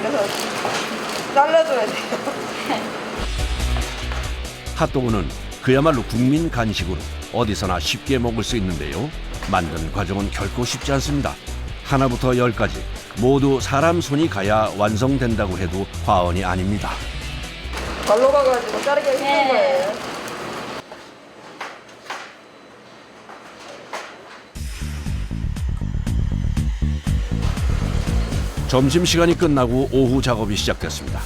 그래서 잘라줘야 돼요. 핫도그는 그야말로 국민 간식으로 어디서나 쉽게 먹을 수 있는데요. 만드는 과정은 결코 쉽지 않습니다. 하나부터 10까지 모두 사람 손이 가야 완성된다고 해도 과언이 아닙니다. 발로 가가지고 자르기가 힘든 거예요. 점심시간이 끝나고 오후 작업이 시작됐습니다.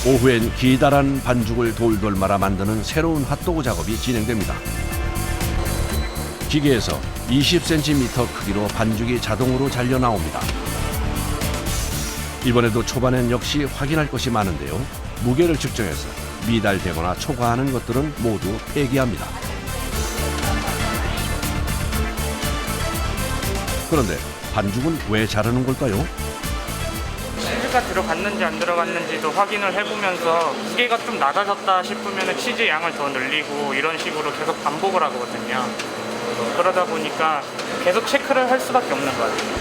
오후엔 기다란 반죽을 돌돌 말아 만드는 새로운 핫도그 작업이 진행됩니다. 기계에서 20cm 크기로 반죽이 자동으로 잘려 나옵니다. 이번에도 초반엔 역시 확인할 것이 많은데요. 무게를 측정해서 미달되거나 초과하는 것들은 모두 폐기합니다. 그런데 반죽은 왜 자르는 걸까요? 치즈가 들어갔는지 안 들어갔는지도 확인을 해보면서 무게가 좀 낮아졌다 싶으면 치즈 양을 더 늘리고 이런 식으로 계속 반복을 하거든요. 그러다 보니까 계속 체크를 할 수밖에 없는 것 같아요.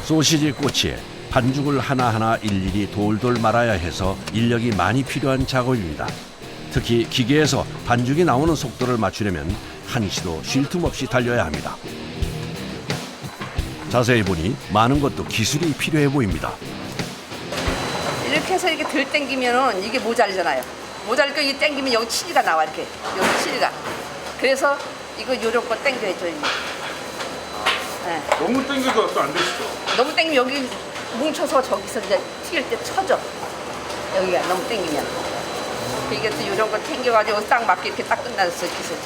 소시지 꼬치에 반죽을 하나하나 일일이 돌돌 말아야 해서 인력이 많이 필요한 작업입니다. 특히 기계에서 반죽이 나오는 속도를 맞추려면 한시도 쉴 틈 없이 달려야 합니다. 자세히 보니 많은 것도 기술이 필요해 보입니다. 이렇게 해서 이렇게 들 땡기면은 이게 모자르잖아요. 모자르니까 이게 땡기면 여기 치즈가 나와 이렇게 여기 치즈가. 그래서 이거 요런 거 땡겨야죠. 네. 너무 땡겨도 또 안 되시죠? 너무 땡기면 여기 뭉쳐서 저기서 이제 튀길 때 쳐져. 여기가 너무 땡기면. 이게 또 요런 거 땡겨가지고 딱 맞게 이렇게 딱 끝났어 기술.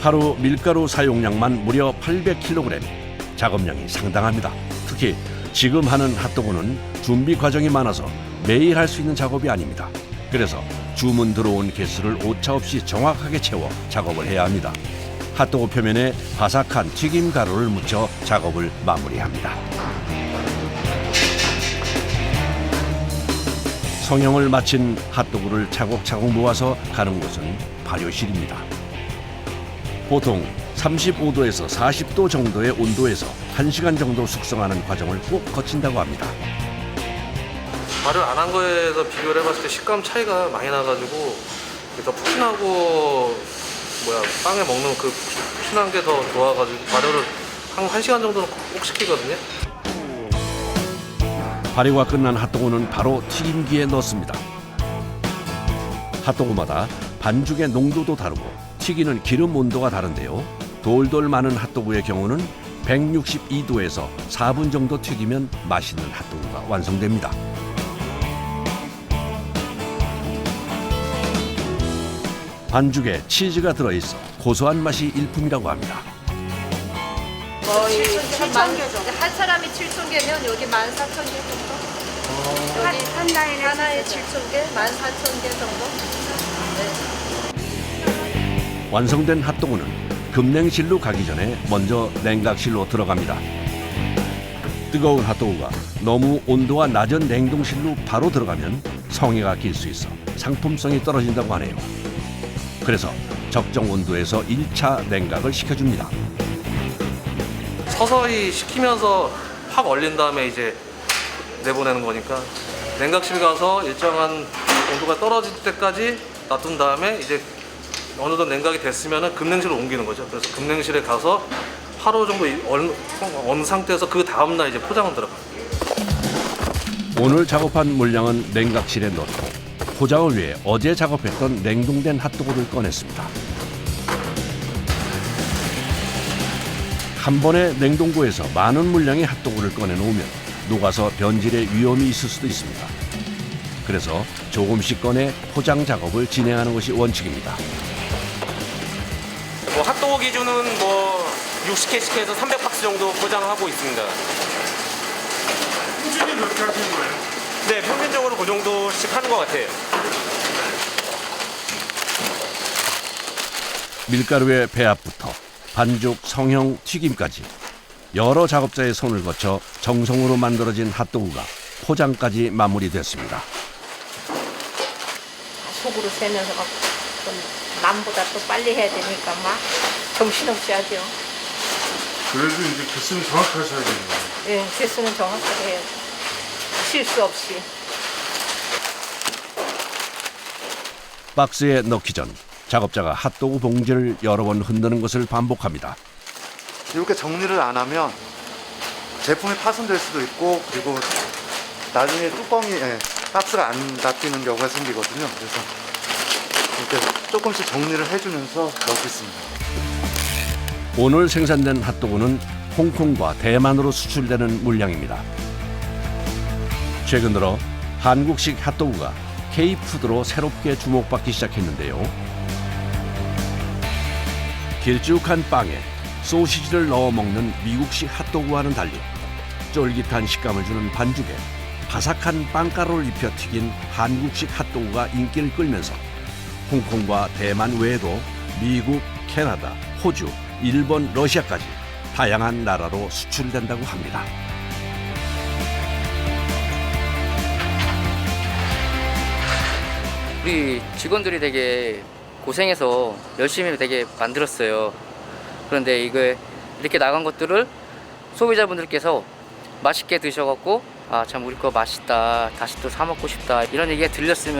하루 밀가루 사용량만 무려 800kg. 작업량이 상당합니다. 특히 지금 하는 핫도그는 준비 과정이 많아서 매일 할 수 있는 작업이 아닙니다. 그래서 주문 들어온 개수를 오차없이 정확하게 채워 작업을 해야 합니다. 핫도그 표면에 바삭한 튀김 가루를 묻혀 작업을 마무리합니다. 성형을 마친 핫도그를 차곡차곡 모아서 가는 곳은 발효실입니다. 보통 35도에서 40도 정도의 온도에서 1시간 정도 숙성하는 과정을 꼭 거친다고 합니다. 발효 안 한 거에서 비교를 해봤을 때 식감 차이가 많이 나가지고 더 푹신하고 빵에 먹는 그 푹신한 게 더 좋아가지고 발효를 한 1시간 정도는 꼭 시키거든요. 발효가 끝난 핫도그는 바로 튀김기에 넣습니다. 핫도그마다 반죽의 농도도 다르고 튀기는 기름 온도가 다른데요. 돌돌 마는 핫도그의 경우는 162도에서 4분 정도 튀기면 맛있는 핫도그가 완성됩니다. 반죽에 치즈가 들어있어 고소한 맛이 일품이라고 합니다. 거의 7,000개 정도. 한 사람이 7,000개면 여기 14,000개 정도. 여기 하나에 7,000개, 14,000개 정도. 네. 완성된 핫도그는 급냉실로 가기 전에 먼저 냉각실로 들어갑니다. 뜨거운 핫도그가 너무 온도가 낮은 냉동실로 바로 들어가면 성에가 길 수 있어 상품성이 떨어진다고 하네요. 그래서 적정 온도에서 1차 냉각을 시켜줍니다. 서서히 식히면서 확 얼린 다음에 이제 내보내는 거니까 냉각실 가서 일정한 온도가 떨어질 때까지 놔둔 다음에 이제 어느 정도 냉각이 됐으면 급냉실로 옮기는 거죠. 그래서 급냉실에 가서 하루 정도 언 상태에서 그 다음날 이제 포장은 들어가요. 오늘 작업한 물량은 냉각실에 넣고 포장을 위해 어제 작업했던 냉동된 핫도그를 꺼냈습니다. 한 번에 냉동고에서 많은 물량의 핫도그를 꺼내놓으면 녹아서 변질의 위험이 있을 수도 있습니다. 그래서 조금씩 꺼내 포장 작업을 진행하는 것이 원칙입니다. 뭐 핫도그 기준은 뭐 60개씩 해서 300박스 정도 포장하고 있습니다. 꾸준히 그렇게 하시는 거예요? 네, 평균적으로 그 정도씩 하는 것 같아요. 밀가루의 배합부터 반죽, 성형, 튀김까지 여러 작업자의 손을 거쳐 정성으로 만들어진 핫도그가 포장까지 마무리됐습니다. 속으로 세면서 막 남보다 또 빨리 해야 되니까 막 정신없이 하죠. 그래도 이제 개수는 정확하게 하셔야 되는 거예요. 예, 개수는 정확하게 해야죠. 실수 없이. 박스에 넣기 전 작업자가 핫도그 봉지를 여러 번 흔드는 것을 반복합니다. 이렇게 정리를 안 하면 제품이 파손될 수도 있고 그리고 나중에 뚜껑이 박스가 안 닫히는 경우가 생기거든요. 그래서 이렇게 조금씩 정리를 해주면서 넣고 있습니다. 오늘 생산된 핫도그는 홍콩과 대만으로 수출되는 물량입니다. 최근 들어 한국식 핫도그가 K푸드로 새롭게 주목받기 시작했는데요. 길쭉한 빵에 소시지를 넣어 먹는 미국식 핫도그와는 달리 쫄깃한 식감을 주는 반죽에 바삭한 빵가루를 입혀 튀긴 한국식 핫도그가 인기를 끌면서 홍콩과 대만 외에도 미국, 캐나다, 호주, 일본, 러시아까지 다양한 나라로 수출된다고 합니다. 우리 직원들이 되게 고생해서 열심히 되게 만들었어요. 그런데 이거 이렇게 나간 것들을 소비자분들께서 맛있게 드셔갖고 아 참 우리 거 맛있다, 다시 또 사 먹고 싶다 이런 얘기가 들렸으면